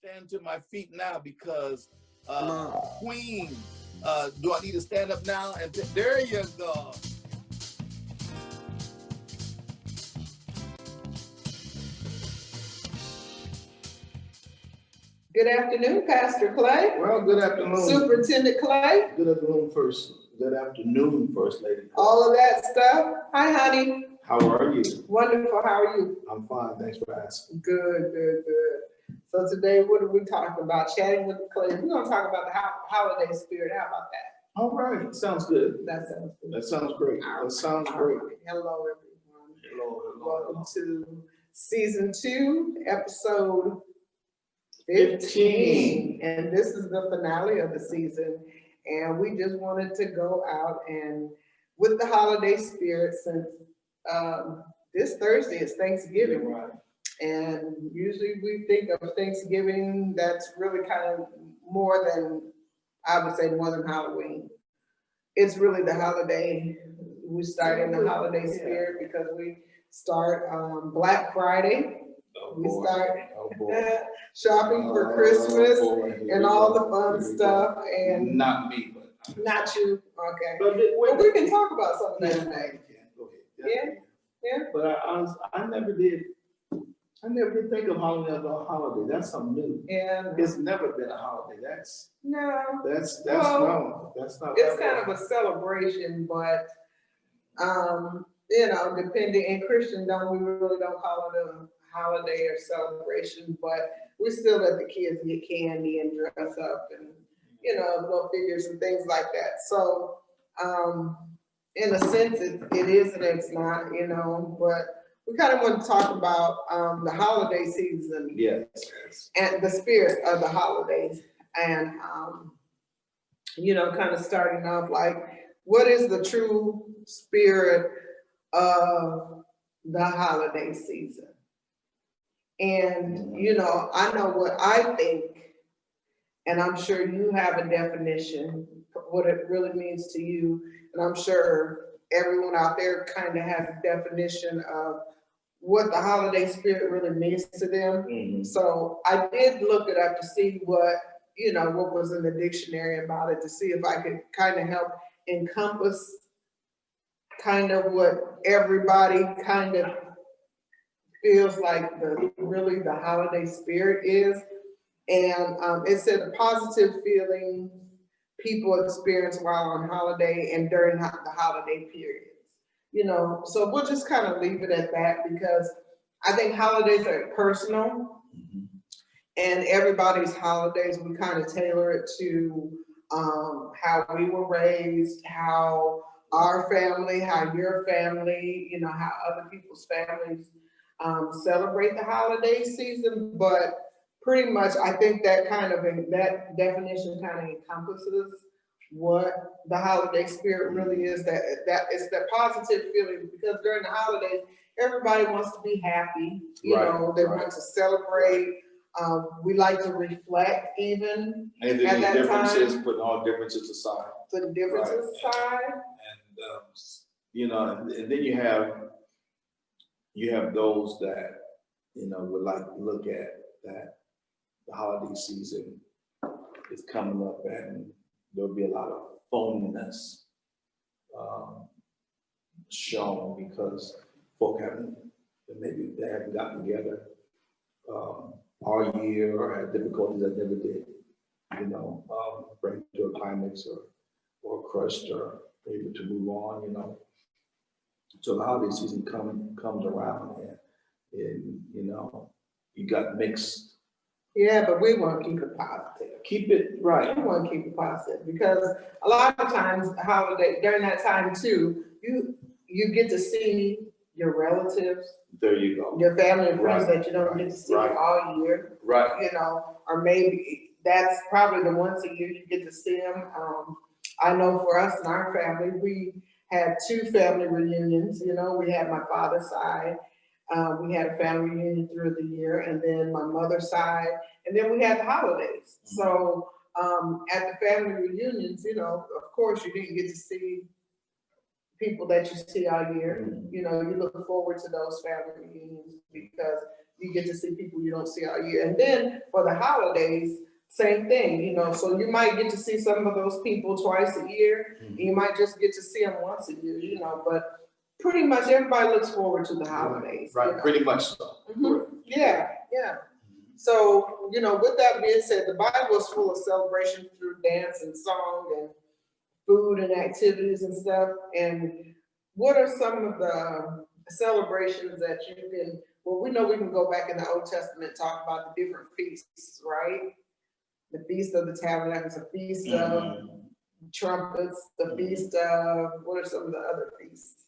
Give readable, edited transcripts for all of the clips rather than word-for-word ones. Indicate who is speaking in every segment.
Speaker 1: stand to my feet now because Queen, do I need to stand up now? And there you go.
Speaker 2: Good afternoon, Pastor Clay.
Speaker 3: Well, good afternoon.
Speaker 2: Superintendent Clay.
Speaker 3: Good afternoon, Good afternoon, First Lady.
Speaker 2: All of that stuff. Hi, honey.
Speaker 3: How are you?
Speaker 2: Wonderful. How are you?
Speaker 3: I'm fine. Thanks for asking.
Speaker 2: Good, good, good. So today, what are we talking about? Chatting with Clay. We're going to talk about the holiday spirit. How about that?
Speaker 3: All right. Sounds good.
Speaker 2: That sounds good.
Speaker 3: That sounds great. That sounds great.
Speaker 2: Hello, everyone.
Speaker 3: Hello.
Speaker 2: Welcome to season 2, episode 15. And this is the finale of the season. And we just wanted to go out and with the holiday spirit, since this Thursday is Thanksgiving.
Speaker 3: Right.
Speaker 2: And usually we think of Thanksgiving, that's really kind of more than, I would say, more than Halloween. It's really the holiday. We start in the holiday spirit because we start Black Friday. We start shopping for Christmas and all the fun stuff. And
Speaker 3: not me, but
Speaker 2: not you. Okay.
Speaker 3: But
Speaker 2: we can talk about some of that today.
Speaker 3: Go ahead.
Speaker 2: Yeah.
Speaker 3: But I never did think of holiday as a holiday. That's something new.
Speaker 2: Yeah.
Speaker 3: It's never been a holiday. That's
Speaker 2: no.
Speaker 3: That's
Speaker 2: well,
Speaker 3: that's not.
Speaker 2: It's kind of a celebration, but depending in Christendom, we really don't call it a holiday or celebration, but we still let the kids get candy and dress up and little figures and things like that. So in a sense it is and it's not, but we kind of want to talk about the holiday season.
Speaker 3: Yes.
Speaker 2: And the spirit of the holidays and kind of starting off like what is the true spirit of the holiday season? And, I know what I think, and I'm sure you have a definition for what it really means to you. And I'm sure everyone out there kind of has a definition of what the holiday spirit really means to them. Mm-hmm. So I did look it up to see what was in the dictionary about it, to see if I could kind of help encompass kind of what everybody kind of feels like the holiday spirit is. And it said a positive feeling people experience while on holiday and during the holiday periods. So we'll just kind of leave it at that because I think holidays are personal. Mm-hmm. And everybody's holidays, we kind of tailor it to how we were raised, how our family, how your family, how other people's families celebrate the holiday season. But pretty much, I think that that definition kind of encompasses what the holiday spirit really is. That it's that positive feeling because during the holidays, everybody wants to be happy. They want to celebrate. We like to reflect even
Speaker 3: and
Speaker 2: at that
Speaker 3: differences,
Speaker 2: time.
Speaker 3: Put all differences aside.
Speaker 2: Put the differences aside.
Speaker 3: And and then you have those that would like to look at that the holiday season is coming up and there'll be a lot of phoniness shown because folk maybe they haven't gotten together all year or had difficulties that never did, bring to a climax or crushed or able to move on, So the holiday season comes around and you got mixed.
Speaker 2: Yeah, but we want to keep it positive.
Speaker 3: Keep it right.
Speaker 2: We want to keep it positive because a lot of times holiday during that time too, you get to see your relatives.
Speaker 3: There you go.
Speaker 2: Your family and friends that you don't get to see all year.
Speaker 3: Right.
Speaker 2: Or maybe that's probably the once a year you get to see them. I know for us in our family, we had 2 family reunions. We had my father's side. We had a family reunion through the year, and then my mother's side, and then we had the holidays. So at the family reunions, of course, you didn't get to see people that you see all year. You look forward to those family reunions because you get to see people you don't see all year. And then for the holidays, same thing, you know, so you might get to see some of those people twice a year, and you might just get to see them once a year, you know, but pretty much everybody looks forward to the holidays.
Speaker 3: Right,
Speaker 2: you know?
Speaker 3: pretty much so.
Speaker 2: Yeah, yeah. So, you know, with that being said, the Bible is full of celebration through dance and song and food and activities and stuff. And what are some of the celebrations that you can, well, we know we can go back in the Old Testament, talk about the different feasts, right? The Feast of the Tabernacles, the Feast of Trumpets, the Feast of, what are some of the other feasts?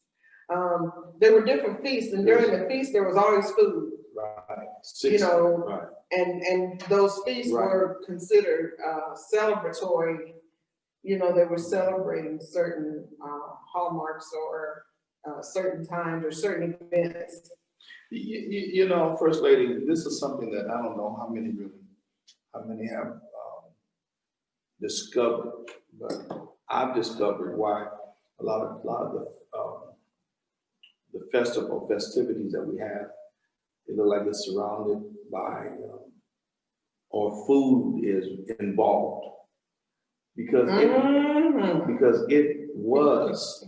Speaker 2: There were different feasts, and during the feast, there was always food.
Speaker 3: Right.
Speaker 2: You know,
Speaker 3: right.
Speaker 2: and those feasts were considered celebratory. You know, they were celebrating certain hallmarks or certain times or certain events.
Speaker 3: You know, First Lady, this is something that I don't know how many have discovered, but I've discovered why a lot of the festivities that we have, they look like it's surrounded by, or food is involved. Because it was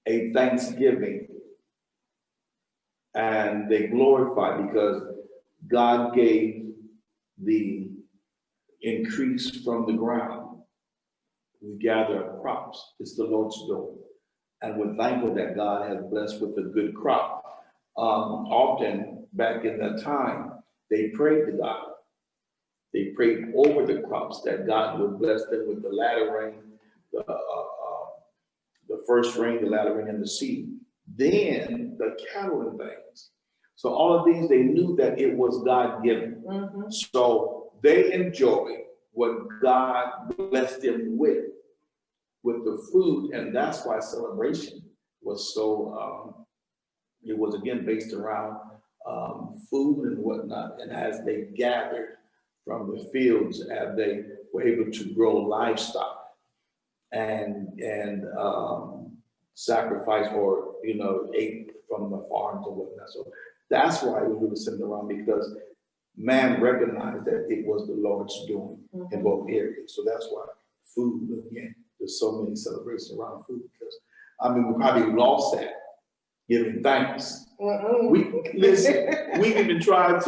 Speaker 3: a Thanksgiving, and they glorified because God gave the increase from the ground. We gather crops. It's the Lord's doing. And we're thankful that God has blessed with a good crop. Often back in that time, they prayed to God. They prayed over the crops that God would bless them with the latter rain, the first rain, the latter rain, and the seed. Then the cattle and things. So all of these, they knew that it was God given. So they enjoyed what God blessed them with the food, and that's why celebration was so. It was again based around food and whatnot, and as they gathered from the fields, as they were able to grow livestock and sacrifice or ate from the farms and whatnot. So that's why it was really centered around, because man recognized that it was the Lord's doing in both areas. So that's why food, again, there's so many celebrations around food, because we probably lost that giving thanks. We even tried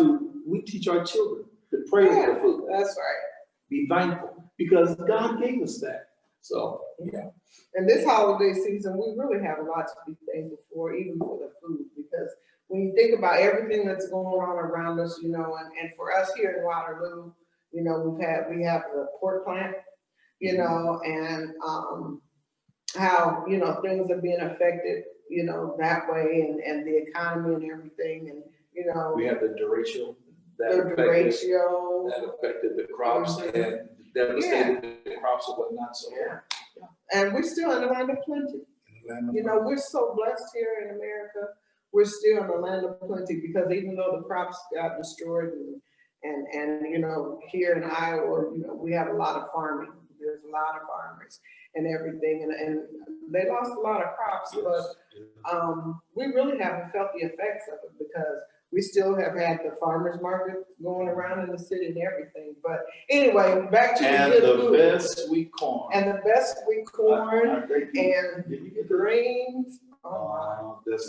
Speaker 3: we teach our children to pray for food.
Speaker 2: That's right.
Speaker 3: Be thankful because God gave us that. So yeah.
Speaker 2: And this holiday season, we really have a lot to be thankful for, even for the food, because when you think about everything that's going on around us, and for us here in Waterloo, we have the pork plant, and how, things are being affected, that way, and the economy and everything, and,
Speaker 3: we have the derecho that affected the crops and devastated the crops and whatnot. So
Speaker 2: and we're still in the land of plenty. We're so blessed here in America. We're still in the land of plenty, because even though the crops got destroyed and here in Iowa, we have a lot of farming. There's a lot of farmers and everything, and they lost a lot of crops, but we really haven't felt the effects of it, because we still have had the farmers market going around in the city and everything. But anyway, back to the
Speaker 3: best sweet corn.
Speaker 2: And the best sweet corn and greens. Our best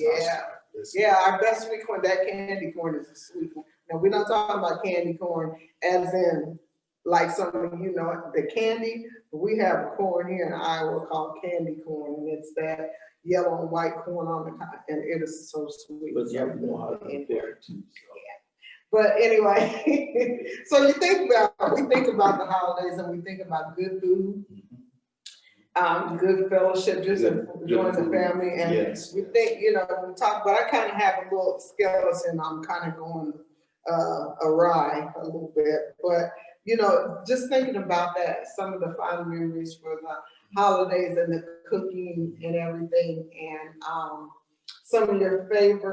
Speaker 2: sweet corn. That candy corn is a sweet one. Now, we're not talking about candy corn as in like something, the candy. We have a corn here in Iowa called candy corn, and it's that yellow and white corn on the top, and it is so sweet.
Speaker 3: But you know how to prepare it too.
Speaker 2: But anyway, so we think about the holidays, and we think about good food, good fellowship, just enjoying the family, and we think, we talk. But I kind of have a little skeleton. I'm kind of going awry a little bit, but just thinking about that, some of the fond memories for the holidays and the cooking and everything, and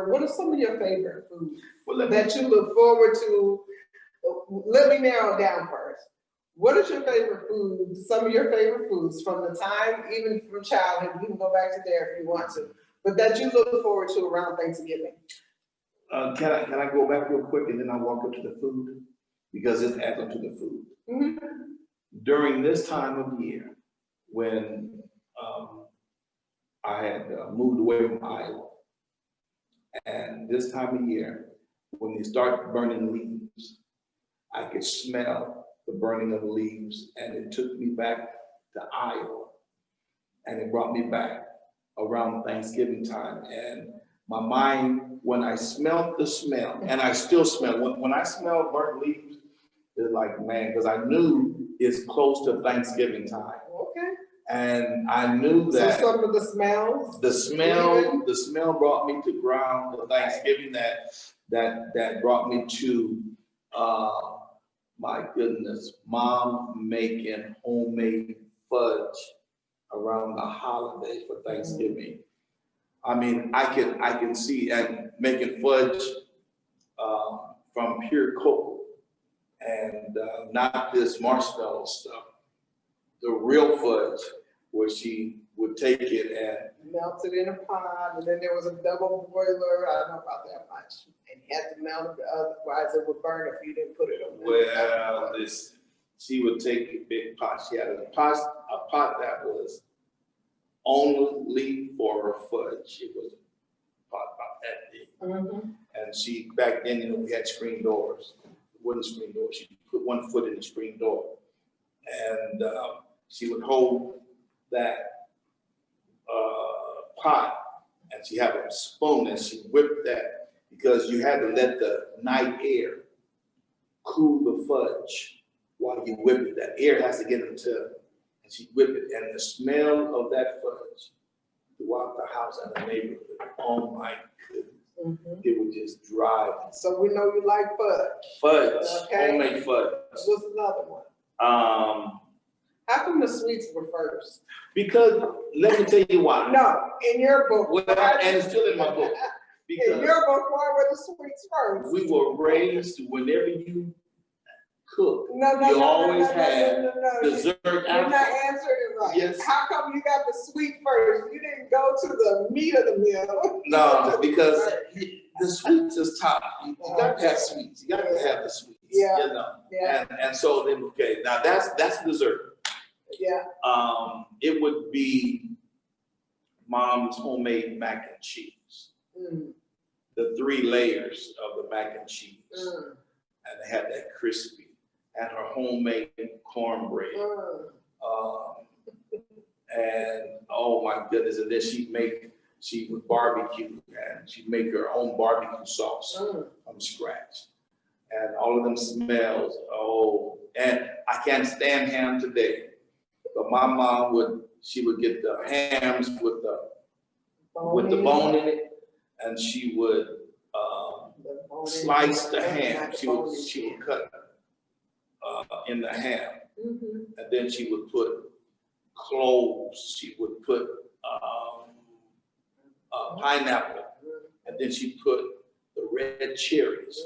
Speaker 2: what are some of your favorite foods that you look forward to? Let me narrow it down first. What is your favorite food, some of your favorite foods from the time, even from childhood, you can go back to there if you want to, but that you look forward to around Thanksgiving?
Speaker 3: Can I go back real quick and then I'll walk up to the food? Because it adds up to the food.
Speaker 2: Mhm.
Speaker 3: During this time of year, when I had moved away from Iowa, and this time of year, when they start burning leaves, I could smell the burning of the leaves, and it took me back to Iowa, and it brought me back around Thanksgiving time. And my mind, when I smelled the smell, and I still smell, when I smell burnt leaves, it's like, man, because I knew it's close to Thanksgiving time.
Speaker 2: Okay.
Speaker 3: And I knew
Speaker 2: So
Speaker 3: that
Speaker 2: some of the smells?
Speaker 3: the smell brought me to ground of Thanksgiving, that brought me to, my goodness, mom making homemade fudge around the holidays for Thanksgiving. I mean, I can see, and making fudge from pure cocoa, and not this marshmallow stuff. The real fudge, where she would take it and
Speaker 2: Melt it in a pot, and then there was a double boiler. I don't know about that much. And you had to melt it, otherwise it would burn if you didn't put it on.
Speaker 3: well, she would take a big pot. She had a pot that was only for her fudge. It was a pot about that big.
Speaker 2: Mm-hmm.
Speaker 3: And she, back then, we had screen doors, wooden screen doors. She put one foot in the screen door, and she would hold that pot, and she had a spoon, and she whipped that, because you had to let the night air cool the fudge while you whip it. That air has to get into, and she whipped it, and the smell of that fudge throughout the house and the neighborhood, oh my goodness, it would just drive.
Speaker 2: So we know you like fudge.
Speaker 3: Fudge,
Speaker 2: Okay.
Speaker 3: homemade fudge.
Speaker 2: What's another one? How come the sweets were first?
Speaker 3: Because let me tell you why.
Speaker 2: No, in your book.
Speaker 3: Well, and it's still in my book.
Speaker 2: In
Speaker 3: Because
Speaker 2: your book, why were the sweets first?
Speaker 3: we were raised to, whenever you cook,
Speaker 2: No,
Speaker 3: you always had
Speaker 2: no.
Speaker 3: dessert
Speaker 2: You're
Speaker 3: after.
Speaker 2: not answering it right.
Speaker 3: Yes.
Speaker 2: How come you got the sweet first? You didn't go to the meat of the meal.
Speaker 3: No, because the sweets is top. You got to have sweets. You got to have the sweets.
Speaker 2: Yeah.
Speaker 3: You know.
Speaker 2: Yeah,
Speaker 3: And so then, okay, now that's dessert.
Speaker 2: yeah.
Speaker 3: It would be mom's homemade mac and cheese.
Speaker 2: Mm,
Speaker 3: The 3 layers of the mac and cheese,
Speaker 2: mm,
Speaker 3: and they had that crispy, and her homemade cornbread.
Speaker 2: mm.
Speaker 3: And oh my goodness, and then she would barbecue, and she'd make her own barbecue sauce from scratch. And all of them smells, and I can't stand ham today. But my mom she would get the hams with the bone in it, and she would slice the ham. She would cut in the ham, and then she would put cloves. She would put pineapple, and then she put the red cherries.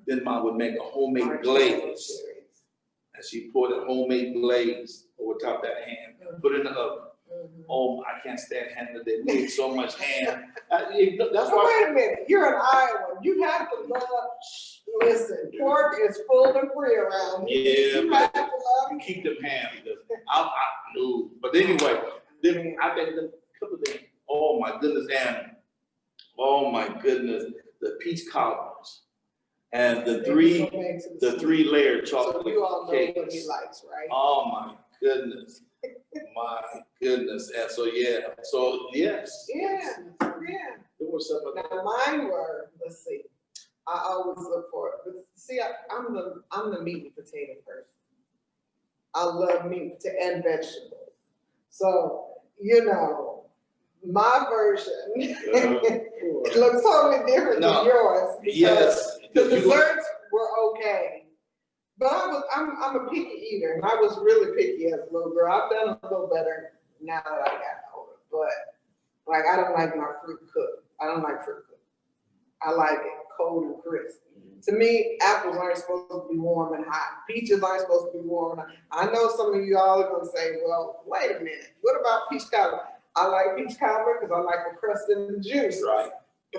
Speaker 3: Then mom would make a homemade glaze, and she poured a homemade glaze over top of that ham and put it in the oven. Oh, I can't stand ham today. We ate so much ham. That's
Speaker 2: So
Speaker 3: why.
Speaker 2: wait a minute, you're an Iowan. You have to love, listen, pork is full and free around here.
Speaker 3: Yeah,
Speaker 2: You
Speaker 3: but
Speaker 2: have to love
Speaker 3: you keep them ham. I no. But anyway, then I think a couple of things. Oh my goodness, and oh my goodness, the peach cobbers and the 3 layer chocolate
Speaker 2: So you all know
Speaker 3: cakes.
Speaker 2: what he likes, right?
Speaker 3: Oh my goodness. My goodness. And so yes.
Speaker 2: Yeah.
Speaker 3: There was some of that.
Speaker 2: Now mine were, let's see, I always look for it, but see, I'm the meat and potato person. I love meat and vegetables. So, my version, it looks totally different than yours.
Speaker 3: Yes.
Speaker 2: The desserts were okay. But I'm a picky eater, and I was really picky as a little girl. I've done a little better now that I got older, but like I don't like my fruit cooked. I don't like fruit cooked. I like it cold and crisp. To me, apples aren't supposed to be warm and hot. Peaches aren't supposed to be warm and hot. I know some of you all are gonna say, well, wait a minute, what about peach cobbler? I like peach cobbler because I like the crust and the juice.
Speaker 3: Right.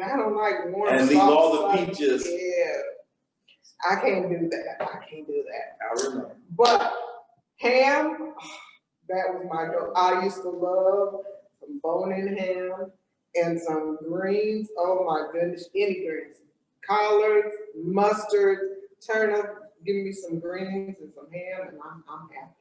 Speaker 2: I don't like warm
Speaker 1: And leave all the
Speaker 2: sauce,
Speaker 1: peaches.
Speaker 2: yeah, I can't do that. I can't do that.
Speaker 1: I remember.
Speaker 2: But ham, that was my go. I used to love some bone-in ham and some greens. Oh my goodness, any greens. Collards, mustard, turnip, give me some greens and some ham and I'm happy.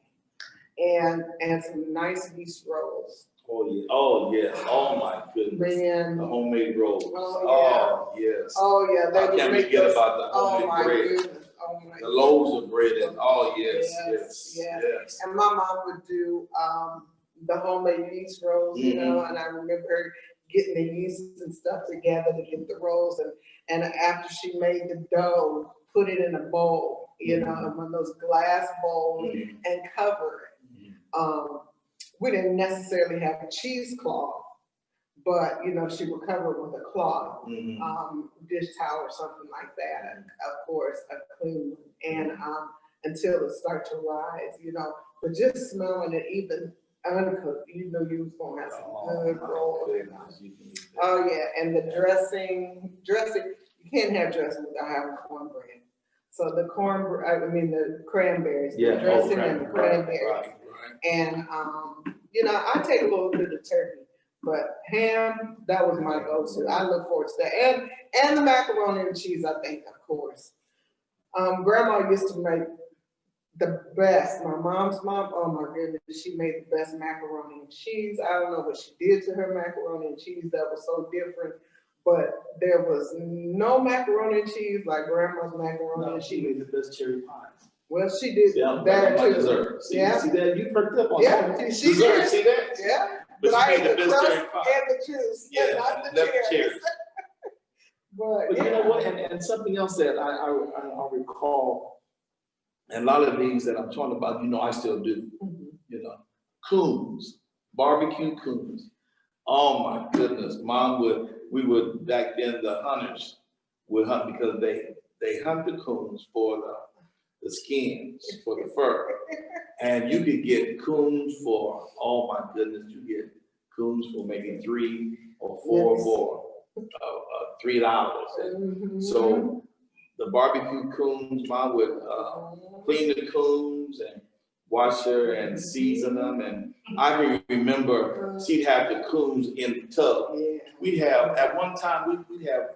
Speaker 2: And some nice beef rolls.
Speaker 1: Oh yeah. Oh yes. Oh my goodness.
Speaker 2: Man.
Speaker 1: The homemade rolls.
Speaker 2: Oh,
Speaker 1: Oh yes.
Speaker 2: Oh yeah, they
Speaker 1: I
Speaker 2: would
Speaker 1: can't
Speaker 2: make
Speaker 1: forget
Speaker 2: those-
Speaker 1: about the
Speaker 2: oh
Speaker 1: homemade
Speaker 2: my
Speaker 1: bread.
Speaker 2: goodness. Oh my
Speaker 1: The loaves of bread and oh yes,
Speaker 2: Yes,
Speaker 1: yes,
Speaker 2: yes.
Speaker 1: yes.
Speaker 2: And my mom would do the homemade yeast rolls, you know, and I remember her getting the yeast and stuff together to get the rolls, and after she made the dough, put it in a bowl, you know, in one of those glass bowls and cover it. We didn't necessarily have a cheesecloth, but you know, she would cover it with a cloth, dish towel or something like that, and of course a clean one, and until it started to rise, you know. But just smelling it, even uncooked, you know, you was gonna have some good rolls. Oh yeah, and the dressing, you can't have dressing without having cornbread. So the the cranberries, the dressing and the cranberries.
Speaker 1: Right.
Speaker 2: And, you know, I take a little bit of turkey, but ham, that was my go-to. I look forward to that. And the macaroni and cheese, I think, of course. Grandma used to make the best. My mom's mom, oh my goodness, she made the best macaroni and cheese. I don't know what she did to her macaroni and cheese that was so different, but there was no macaroni and cheese like Grandma's macaroni and
Speaker 1: She
Speaker 2: cheese.
Speaker 1: made the best cherry pies.
Speaker 2: Well, she did
Speaker 1: Yeah,
Speaker 2: that too.
Speaker 1: dessert. See,
Speaker 2: Yeah.
Speaker 1: see that? You perked up on
Speaker 2: Yeah,
Speaker 1: that.
Speaker 2: she
Speaker 1: Dessert,
Speaker 2: did.
Speaker 1: see that?
Speaker 2: Yeah,
Speaker 1: But
Speaker 2: but I
Speaker 1: she
Speaker 2: ate
Speaker 1: made
Speaker 2: the
Speaker 1: the best
Speaker 2: crust
Speaker 1: cherry pie.
Speaker 2: and the juice,
Speaker 1: Yeah,
Speaker 2: and not the
Speaker 1: left the
Speaker 2: cherries.
Speaker 1: cherries.
Speaker 2: But
Speaker 1: you know
Speaker 2: yeah.
Speaker 1: what? And something else that I recall, and a lot of things that I'm talking about, you know, I still do. You know, coons, barbecue coons. Oh my goodness, we would back then the hunters would hunt because they hunt the coons for the skins, for the fur. And you could get coons for, oh my goodness, you get coons for maybe $3 or $4 for $3. So the barbecue coons, Mom would clean the coons and wash her and season them. And I remember she'd have the coons in the tub.
Speaker 2: Yeah.
Speaker 1: We'd have, at one time, we'd have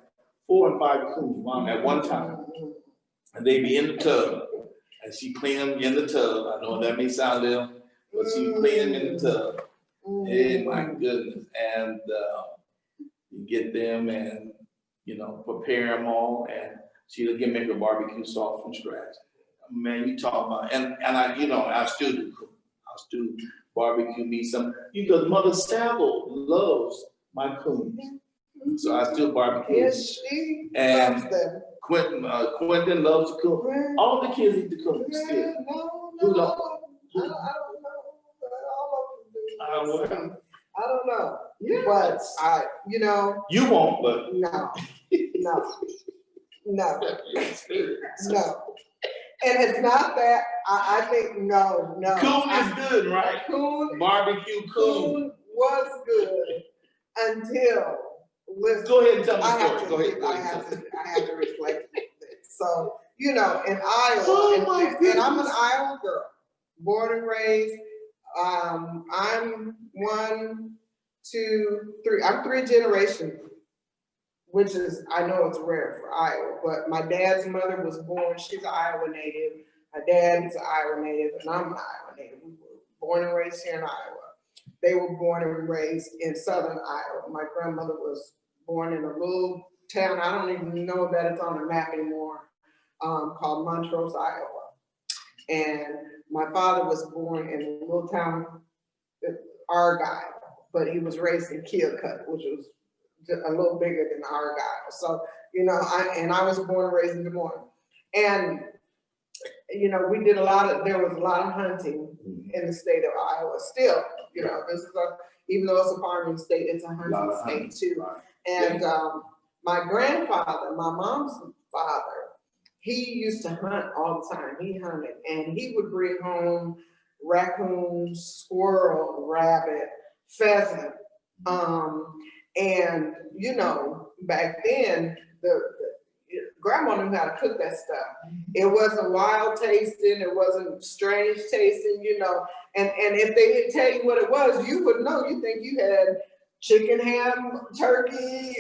Speaker 1: 4 and 5 coons, Mom, at one time. And they'd be in the tub. And she cleaned them in the tub. I know that may sound little, but she cleaned them in the tub. Oh my goodness. And you get them and, you know, prepare them all. And she'll make a barbecue sauce from scratch. Man, you talk about, and I, you know, I still do cook. I still barbecue me some, because Mother Saville loves my coons. So I still barbecue.
Speaker 2: Yes, she
Speaker 1: and
Speaker 2: loves them.
Speaker 1: Quentin loves the coon. All the kids eat the coon still.
Speaker 2: No, I don't know. All of them do. I don't know.
Speaker 1: Yes.
Speaker 2: But I, you know.
Speaker 1: You won't, but.
Speaker 2: No. No. And it's not that, I think, no.
Speaker 1: Coon is good, right?
Speaker 2: Coon.
Speaker 1: Barbecue coon.
Speaker 2: Was good until, listen.
Speaker 1: Go ahead and tell me the story. Go
Speaker 2: I
Speaker 1: ahead.
Speaker 2: have to reflect a bit. So, you know, in Iowa, and I'm an Iowa girl, born and raised. I'm 1, 2, 3. I'm 3 generations, which is, I know it's rare for Iowa, but my dad's mother was born, she's an Iowa native. My dad's an Iowa native, and I'm an Iowa native. We were born and raised here in Iowa. They were born and raised in southern Iowa. My grandmother was born in a little town, I don't even know that it's on the map anymore, called Montrose, Iowa. And my father was born in a little town, Argyle, but he was raised in Keokuk, which was a little bigger than Argyle. So, you know, I was born and raised in Des Moines. And, you know, there was a lot of hunting in the state of Iowa still. You know, this is even though it's a farming state, it's a hunting state too. Right. And my grandfather, my mom's father, he used to hunt all the time. He hunted, and he would bring home raccoon, squirrel, rabbit, pheasant. And, you know, back then, the grandma knew how to cook that stuff. It wasn't wild tasting, it wasn't strange tasting, you know. And if they didn't tell you what it was, you would know. You think you had chicken, ham, turkey,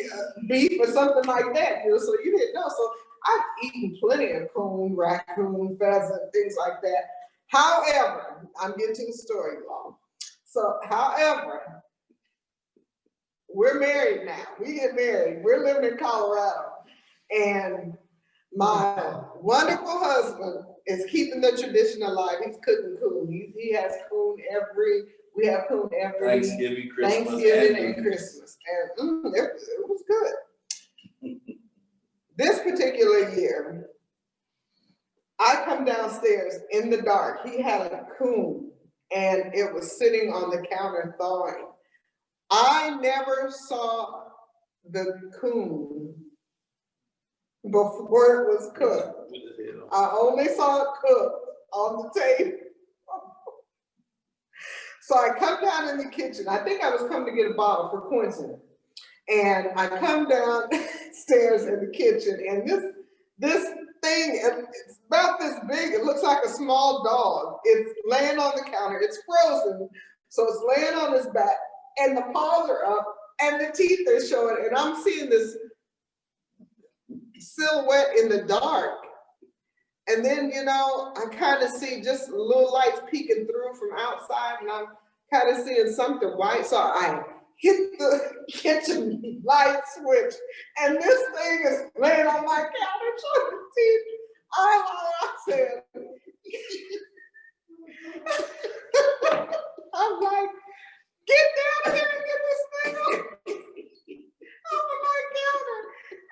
Speaker 2: beef, or something like that, you know. So you didn't know. So I've eaten plenty of coon, raccoon, pheasant, things like that. However, I'm getting to the story, y'all. So, however, we're married now. We get married. We're living in Colorado. And my wonderful husband is keeping the tradition alive. He's cooking coon. He has coon we have coon every
Speaker 1: Thanksgiving, Christmas.
Speaker 2: Thanksgiving and Christmas. And it was good. This particular year, I come downstairs in the dark. He had a coon and it was sitting on the counter thawing. I never saw the coon before it was cooked. I only saw it cooked on the table. So I come down in the kitchen. I think I was coming to get a bottle for Quentin. And I come downstairs in the kitchen, and this thing, it's about this big. It looks like a small dog. It's laying on the counter. It's frozen, so it's laying on his back, and the paws are up, and the teeth are showing. And I'm seeing this silhouette in the dark. And then, you know, I kind of see just little lights peeking through from outside, and I'm kind of seeing something white. So I hit the kitchen light switch, and this thing is laying on my counter showing its teeth. I said, I'm like, get down here and get this thing off of my counter.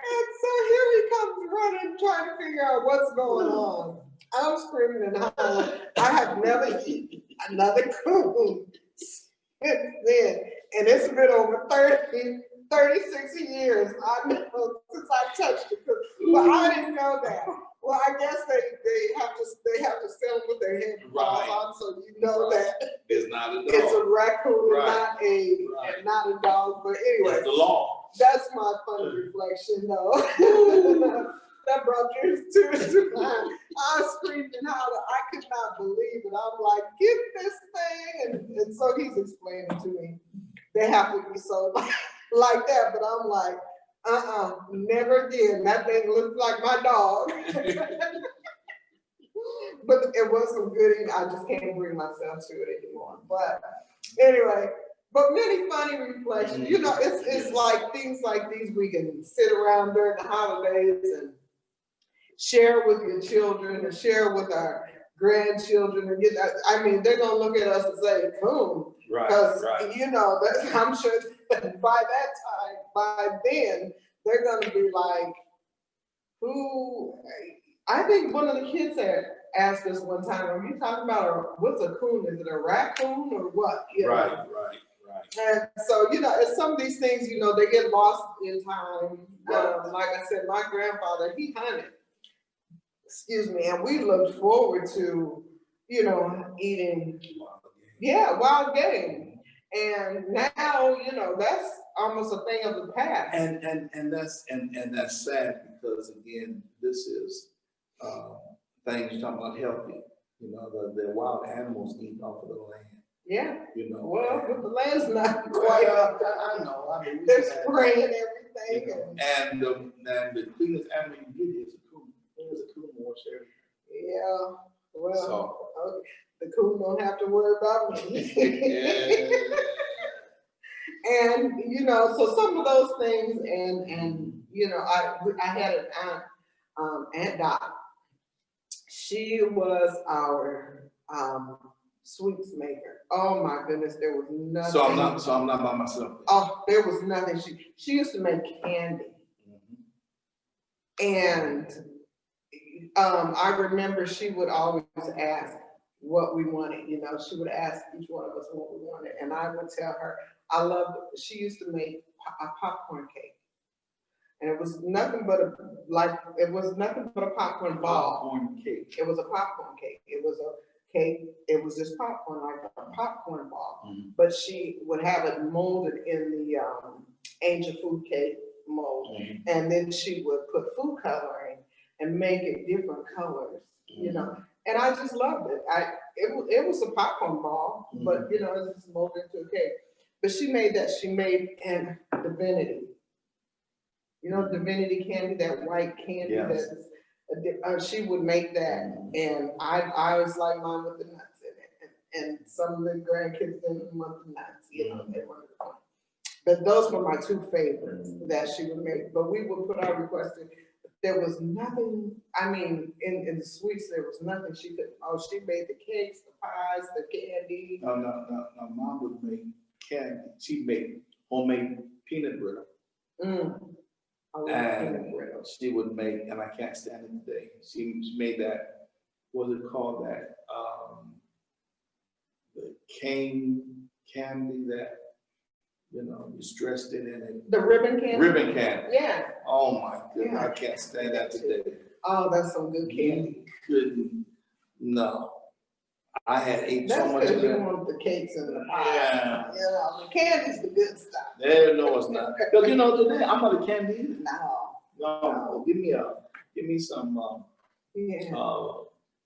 Speaker 2: And so here he comes running, trying to figure out what's going on. I'm screaming and hollering. I have never eaten another coon since then. And it's been over 36 years, I know, since I touched it. But I didn't know that. Well, I guess they have to sell them with their head on, so you know that
Speaker 1: it's not a dog.
Speaker 2: it's a raccoon,
Speaker 1: Right.
Speaker 2: not a dog. But anyway,
Speaker 1: it's the law.
Speaker 2: That's my funny reflection, though. That brought tears to mind. I screamed and hollered. I could not believe it. I'm like, get this thing. And so he's explaining to me, they have to be sold like that. But I'm like, never again. That thing looked like my dog. But it was some good eating. I just can't bring myself to it anymore. But anyway, but many funny reflections. You know, it's like things like these we can sit around during the holidays and share with your children and share with our grandchildren. And I mean, they're gonna look at us and say, "Coon," because you know, I'm sure that by then, they're gonna be like, "Who?" I think one of the kids had asked us one time, "Are you talking about what's a coon? Is it a raccoon or what?" You know?
Speaker 1: Right.
Speaker 2: And so, you know, it's some of these things, you know, they get lost in time. Like I said, my grandfather, he hunted. Excuse me, and we looked forward to, you know, eating, wild game. And now, you know, that's almost a thing of the past.
Speaker 1: And that's sad because again, this is things you're talking about healthy. You know, the wild animals eat off of the land.
Speaker 2: Yeah.
Speaker 1: You know.
Speaker 2: Well, but the land's not quite up.
Speaker 3: I know. I mean,
Speaker 2: they're spraying everything.
Speaker 1: You know, and the cleanest animal you get is a coon. There's a coon more share.
Speaker 2: Yeah. Well,
Speaker 1: So.
Speaker 2: okay. The coon don't have to worry about me. And you know, so some of those things, and you know, I had an aunt, Aunt Dot. She was our sweets maker. Oh my goodness, there was nothing.
Speaker 1: So I'm not by myself.
Speaker 2: Oh, there was nothing. She used to make candy. And I remember she would always ask what we wanted. You know, she would ask each one of us what we wanted, and I would tell her I loved it. She used to make a popcorn cake, and it was nothing but a popcorn ball.
Speaker 1: Popcorn cake.
Speaker 2: It was a popcorn cake. It was a cake. It was just popcorn, like a popcorn ball. But she would have it molded in the angel food cake mold. And then she would put food coloring and make it different colors, you know. And I just loved it. It was a popcorn ball, but you know, it just molded into a cake. But she made in divinity. You know, divinity candy, that white candy.
Speaker 3: Yes.
Speaker 2: She would make that, and I always like mine with the nuts in it. And some of the grandkids didn't want the nuts, you know, they wanted the fun. But those were my two favorites that she would make. But we would put our request in. There was nothing, I mean, in the sweets, there was nothing she could, she made the cakes, the pies, the candy.
Speaker 3: No, mom would make candy. She'd make homemade peanut brittle.
Speaker 2: I love peanut brittle.
Speaker 3: She would make, and I can't stand it today. She made that, what was it called, that, the cane candy that, you know, you stressed it in it.
Speaker 2: The ribbon candy?
Speaker 3: Ribbon candy.
Speaker 2: Yeah.
Speaker 3: Oh my goodness,
Speaker 2: Yeah.
Speaker 3: I can't stand that today.
Speaker 2: Oh, that's some good candy.
Speaker 3: No. I had ate
Speaker 2: That's
Speaker 3: so much of
Speaker 2: because you
Speaker 3: that.
Speaker 2: want the cakes and the pie.
Speaker 3: Yeah.
Speaker 2: You know, the candy's the good stuff.
Speaker 3: No, it's not. Because you know, today I'm not a candy eater.
Speaker 2: No.
Speaker 3: No, give me some,
Speaker 2: Yeah.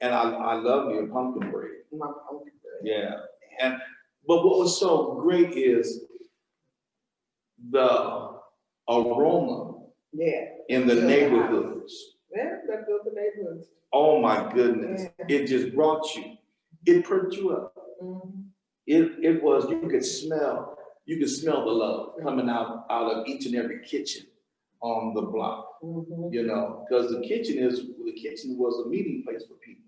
Speaker 3: and I love your pumpkin bread.
Speaker 2: My pumpkin bread.
Speaker 3: Yeah. But what was so great is the aroma in the neighborhoods.
Speaker 2: Yeah, that's good the neighborhoods.
Speaker 3: Oh my goodness.
Speaker 2: Yeah.
Speaker 3: It just brought you, it perked you up. It was, you could smell the love coming out of each and every kitchen on the block, you know, because the kitchen was a meeting place for people.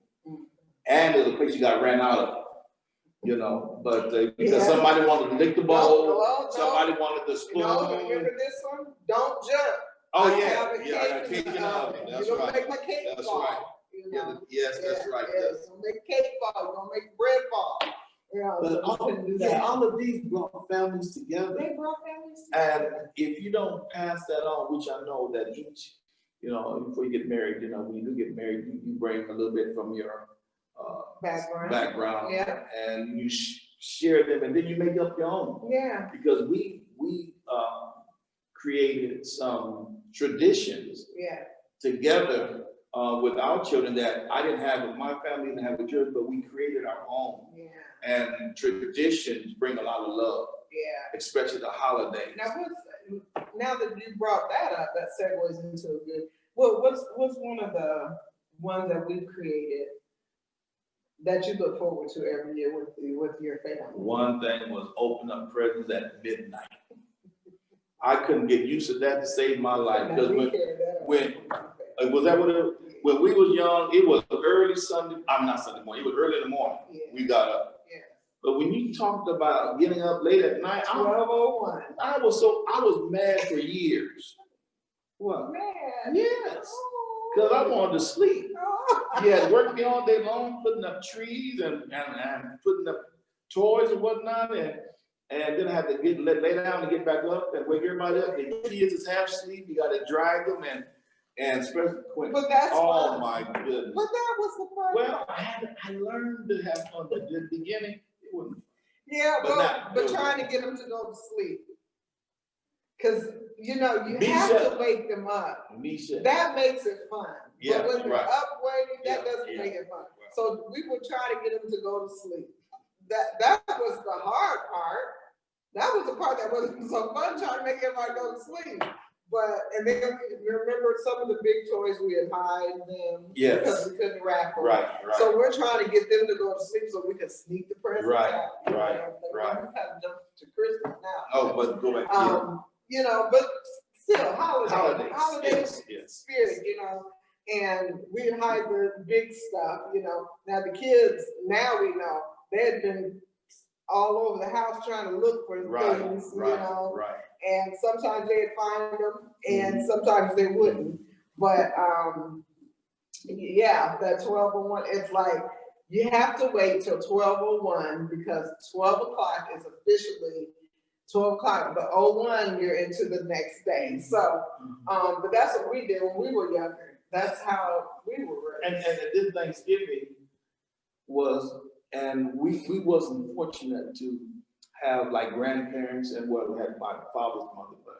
Speaker 3: And it was a place you got ran out of, you know, but because somebody wanted to lick the bowl, somebody wanted the spoon.
Speaker 2: No, remember this one? Don't jump.
Speaker 3: Oh,
Speaker 2: I
Speaker 3: yeah,
Speaker 2: have a
Speaker 3: I got cake in the oven, that's
Speaker 2: You don't
Speaker 3: right.
Speaker 2: make my cake
Speaker 3: That's
Speaker 2: fall.
Speaker 3: right.
Speaker 2: You know?
Speaker 3: Yes, that's right.
Speaker 2: Yes. Don't make cake fall, don't make bread fall. You know,
Speaker 3: But
Speaker 2: so we couldn't do that.
Speaker 3: all of these brought families together.
Speaker 2: They brought families
Speaker 3: And
Speaker 2: together.
Speaker 3: if you don't pass that on, which I know that each, you know, before you get married, you know, when you do get married, you bring a little bit from your background,
Speaker 2: Yeah.
Speaker 3: and you share them, and then you make up your own.
Speaker 2: Yeah.
Speaker 3: Because we created some traditions together with our children that I didn't have with my family, didn't have with yours, but we created our own.
Speaker 2: Yeah.
Speaker 3: And traditions bring a lot of love,
Speaker 2: Yeah.
Speaker 3: especially the holidays.
Speaker 2: Now that you brought that up, that segues into a good. Well, what's one of the ones that we've created that you look forward to every year with your family?
Speaker 3: One thing was open up presents at midnight. I couldn't get used to that to save my life, because when we was young, it was early Sunday. I'm not Sunday morning. It was early in the morning.
Speaker 2: Yeah.
Speaker 3: We got up. But when you talked about getting up late at night,
Speaker 2: 12:01.
Speaker 3: I was mad for years. What?
Speaker 2: Man.
Speaker 3: Yes. Because I wanted to sleep. You had to work me all day long, putting up trees and putting up toys and whatnot, and then I had to lay down and get back up and wake everybody up. The kids is half asleep. You got to drag them and especially Quinn.
Speaker 2: But that's
Speaker 3: oh
Speaker 2: fun.
Speaker 3: my goodness.
Speaker 2: But that was the fun.
Speaker 3: Well, I learned to have fun, but in the beginning it wasn't.
Speaker 2: Yeah,
Speaker 3: But
Speaker 2: but trying to get them to go to sleep. Because, you know, you
Speaker 3: Misha.
Speaker 2: have to wake them up.
Speaker 3: Misha.
Speaker 2: That makes it fun.
Speaker 3: Yeah,
Speaker 2: but when they're
Speaker 3: right.
Speaker 2: up waiting, that
Speaker 3: Yeah,
Speaker 2: doesn't
Speaker 3: yeah.
Speaker 2: make it fun. So we would try to get them to go to sleep. That was the hard part. That was the part that wasn't so fun, trying to make everybody go to sleep. And then we remember some of the big toys, we had hide them.
Speaker 3: Yes.
Speaker 2: Because we couldn't wrap them.
Speaker 3: Right.
Speaker 2: So we're trying to get them to go to sleep so we can sneak the presents
Speaker 3: Right,
Speaker 2: out.
Speaker 3: right.
Speaker 2: We kind of jump to Christmas now.
Speaker 3: Oh, but go back.
Speaker 2: You know, but still, holidays,
Speaker 3: Yes.
Speaker 2: spirit, you know, and we hide the big stuff, you know. Now the kids, now we know, they had been all over the house trying to look for things, you know.
Speaker 3: Right.
Speaker 2: And sometimes they'd find them, and sometimes they wouldn't. But yeah, that 12:01, it's like you have to wait till 12:01 because 12 o'clock is officially 12 o'clock. But 01, you're into the next day. So, but that's what we did when we were younger. That's how we were raised.
Speaker 3: And this Thanksgiving was, and we wasn't fortunate to have like grandparents, and well, we had my father's mother, but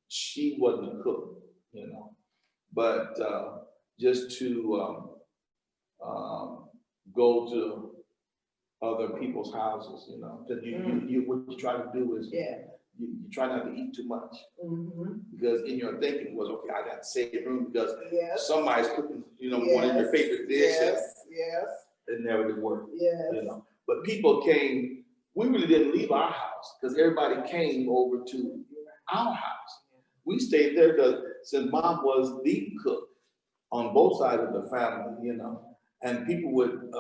Speaker 1: she wasn't a cook, you know. But just to go to other people's houses, you know, that you what you try to do is you try not to eat too much, because in your thinking was, okay, I got to save room because somebody's cooking, you know, one of your favorite dishes. It never did work, you know. But people came. We really didn't leave our house because everybody came over to our house. We stayed there because since Mom was the cook on both sides of the family, you know, and people would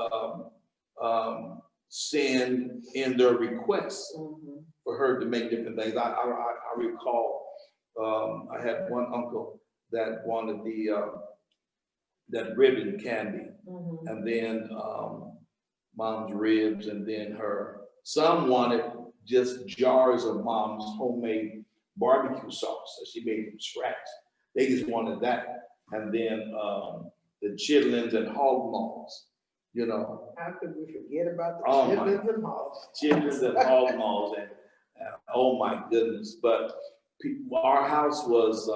Speaker 1: send in their requests for her to make different things. I recall I had one uncle that wanted that ribbon candy, and then Mom's ribs, and then her son wanted just jars of Mom's homemade barbecue sauce that she made from scratch. They just wanted that, and then the chitlins and hog maws, you know.
Speaker 2: How could we forget about the chitlins and hogs?
Speaker 1: Chitlins and hog maws, and oh my goodness! But our house was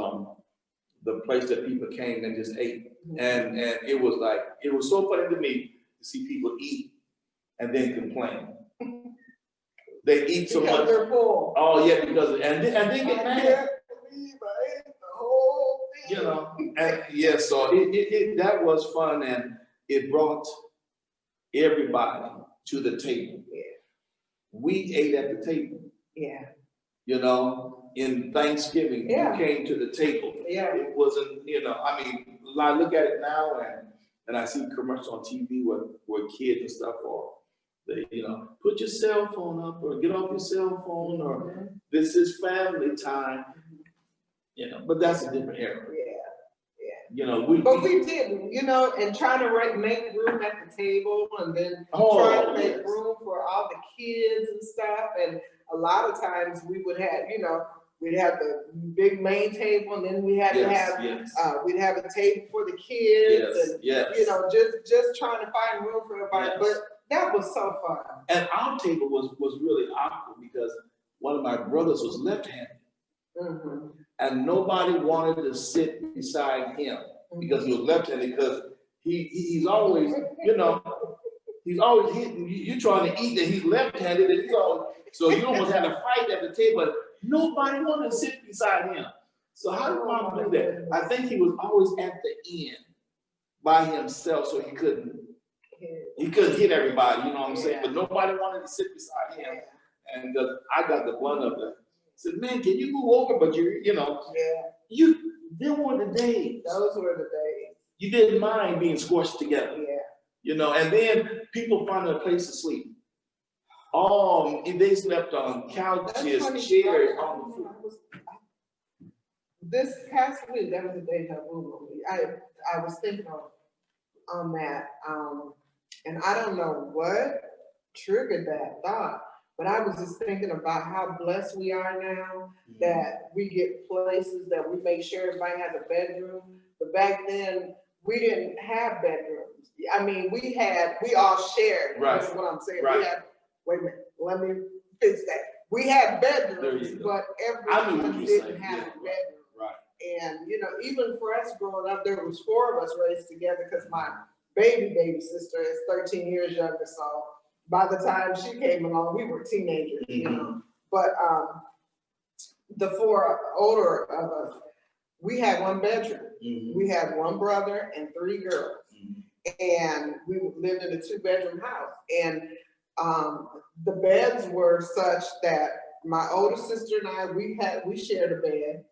Speaker 1: the place that people came and just ate, and it was like, it was so funny to me to see people eat and then complain. They eat so much.
Speaker 2: They're full.
Speaker 1: Oh yeah, because and they get mad.
Speaker 2: I can't believe I ate the whole thing.
Speaker 1: You know, and yeah, so it that was fun, and it brought everybody to the table.
Speaker 2: Yeah.
Speaker 1: We ate at the table.
Speaker 2: Yeah.
Speaker 1: You know, in Thanksgiving, you came to the table.
Speaker 2: Yeah.
Speaker 1: It wasn't, you know, I mean, I look at it now and I see commercials on TV where kids and stuff are, they, you know, put your cell phone up or get off your cell phone, or this is family time, you know, but that's a different era. You know, we
Speaker 2: didn't, you know, and trying to make room at the table, and then trying to make room for all the kids and stuff. And a lot of times we would have, you know, we'd have the big main table, and then we had to have, we'd have a table for the kids, and you know, just trying to find room for everybody. But that was so fun.
Speaker 1: And our table was really awkward because one of my brothers was left-handed. And nobody wanted to sit beside him because he was left-handed, because he's always, you know, he's always hitting, you're trying to eat and he's left-handed, and he's always, so you almost had a fight at the table, but nobody wanted to sit beside him. So how did Mom do that? I think he was always at the end by himself, so he couldn't hit everybody, you know what I'm saying? But nobody wanted to sit beside him. And I got the blunt of it. I said, man, can you move over? But you know, there were the days.
Speaker 2: Those were the days.
Speaker 1: You didn't mind being squished together. You know, and then people found a place to sleep. They slept on couches, chairs, on the floor.
Speaker 2: This past week, that was a deja vu. I was thinking on that, and I don't know what triggered that thought. But I was just thinking about how blessed we are now that we get places that we make sure everybody has a bedroom. But back then, we didn't have bedrooms. I mean, we all shared.
Speaker 1: Right.
Speaker 2: That's what I'm saying.
Speaker 1: Right.
Speaker 2: We had, wait a minute, let me fix that. We had bedrooms, but everyone didn't have a bedroom.
Speaker 1: Right.
Speaker 2: And, you know, even for us growing up, there was 4 of us raised together because my baby sister is 13 years younger, so by the time she came along, we were teenagers, you know. But the 4 older of us, we had 1 bedroom. We had 1 brother and 3 girls. And we lived in a 2-bedroom house. And the beds were such that my older sister and I, we shared a bed.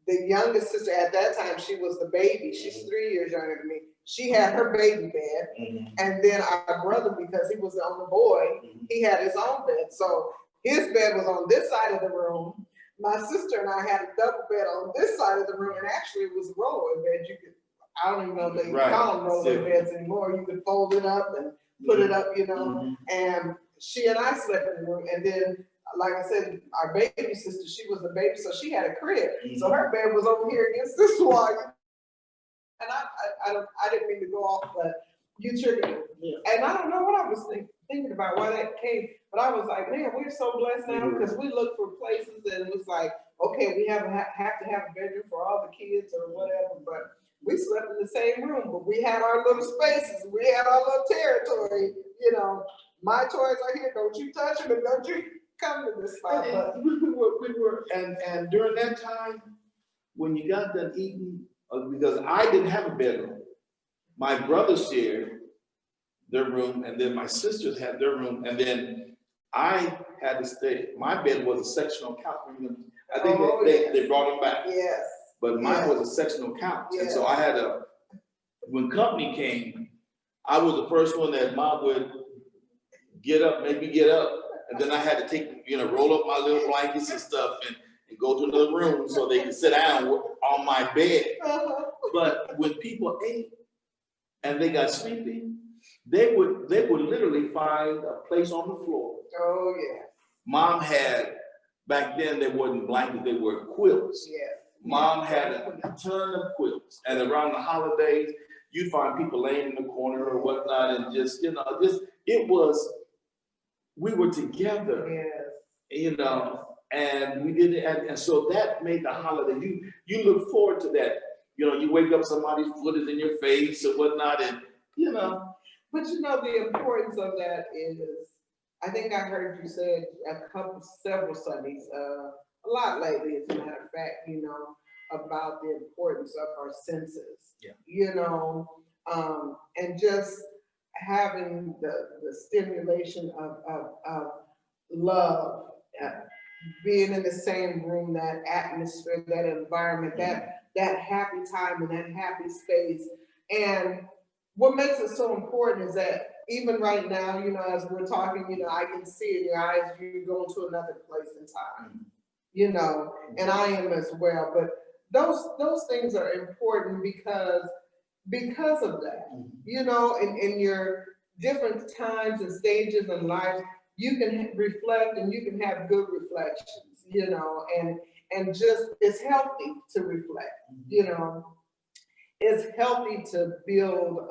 Speaker 2: The youngest sister at that time, she was the baby. She's 3 years younger than me. She had her baby bed, and then our brother, because he was the only boy, he had his own bed. So his bed was on this side of the room. My sister and I had a double bed on this side of the room, and actually it was a rollaway bed. You could, I don't even know if they call them rollaway beds anymore. You could fold it up and put it up, you know. And she and I slept in the room, and then, like I said, our baby sister, she was the baby, so she had a crib. So her bed was over here against this wall. And I didn't mean to go off, but you triggered me. And I don't know what I was thinking about, why that came, but I was like, man, we're so blessed now because we looked for places and it was like, okay, we have to have a bedroom for all the kids or whatever, but we slept in the same room, but we had our little spaces, we had our little territory, you know. My toys are here, don't you touch them, and don't you come to this spot. But
Speaker 3: And during that time, when you got done eating, because I didn't have a bedroom, my brothers shared their room, and then my sisters had their room, and then I had to stay. My bed was a sectional couch. I think they brought them back.
Speaker 2: yes,
Speaker 3: But mine was a sectional couch, and so I had when company came, I was the first one that mom would make me get up, and then I had to take, roll up my little blankets and stuff and go to another room so they could sit down on my bed. But when people ate and they got sleepy, they would literally find a place on the floor.
Speaker 2: Oh yeah.
Speaker 3: Mom had, back then they weren't blankets, they were quilts.
Speaker 2: Yeah.
Speaker 3: Mom had a ton of quilts, and around the holidays, you'd find people laying in the corner or whatnot, and we were together, and we did it, and so that made the holiday. You look forward to that. You wake up, somebody's foot is in your face or whatnot, and
Speaker 2: But the importance of that is, I think I heard you say it several Sundays, a lot lately, as a matter of fact, about the importance of our senses. And just having the stimulation of love, being in the same room, that atmosphere, that environment, that happy time and that happy space. And what makes it so important is that even right now, as we're talking, I can see in your eyes, you're going to another place in time, and I am as well. But those things are important because of that, in your different times and stages in life, you can reflect and you can have good reflections, and just it's healthy to reflect, it's healthy to build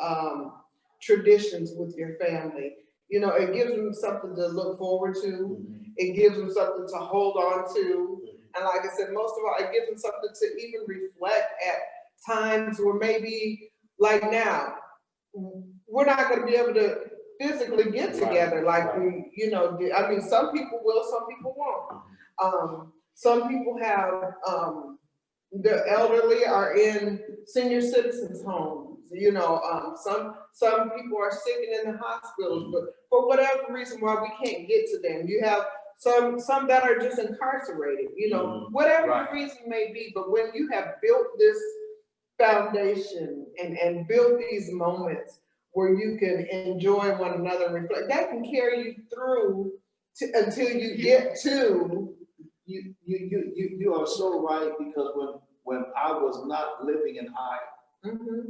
Speaker 2: traditions with your family. It gives them something to look forward to. It gives them something to hold on to. And like I said, most of all, it gives them something to even reflect at times where maybe like now, we're not going to be able to physically get together like we, I mean, some people will, some people won't. Some people have, the elderly are in senior citizens' homes. Some people are sick and in the hospitals, but for whatever reason why we can't get to them, you have some that are just incarcerated, whatever the reason may be. But when you have built this foundation and built these moments where you can enjoy one another and reflect, that can carry you through until you get to.
Speaker 3: You are so right, because when I was not living in Iowa,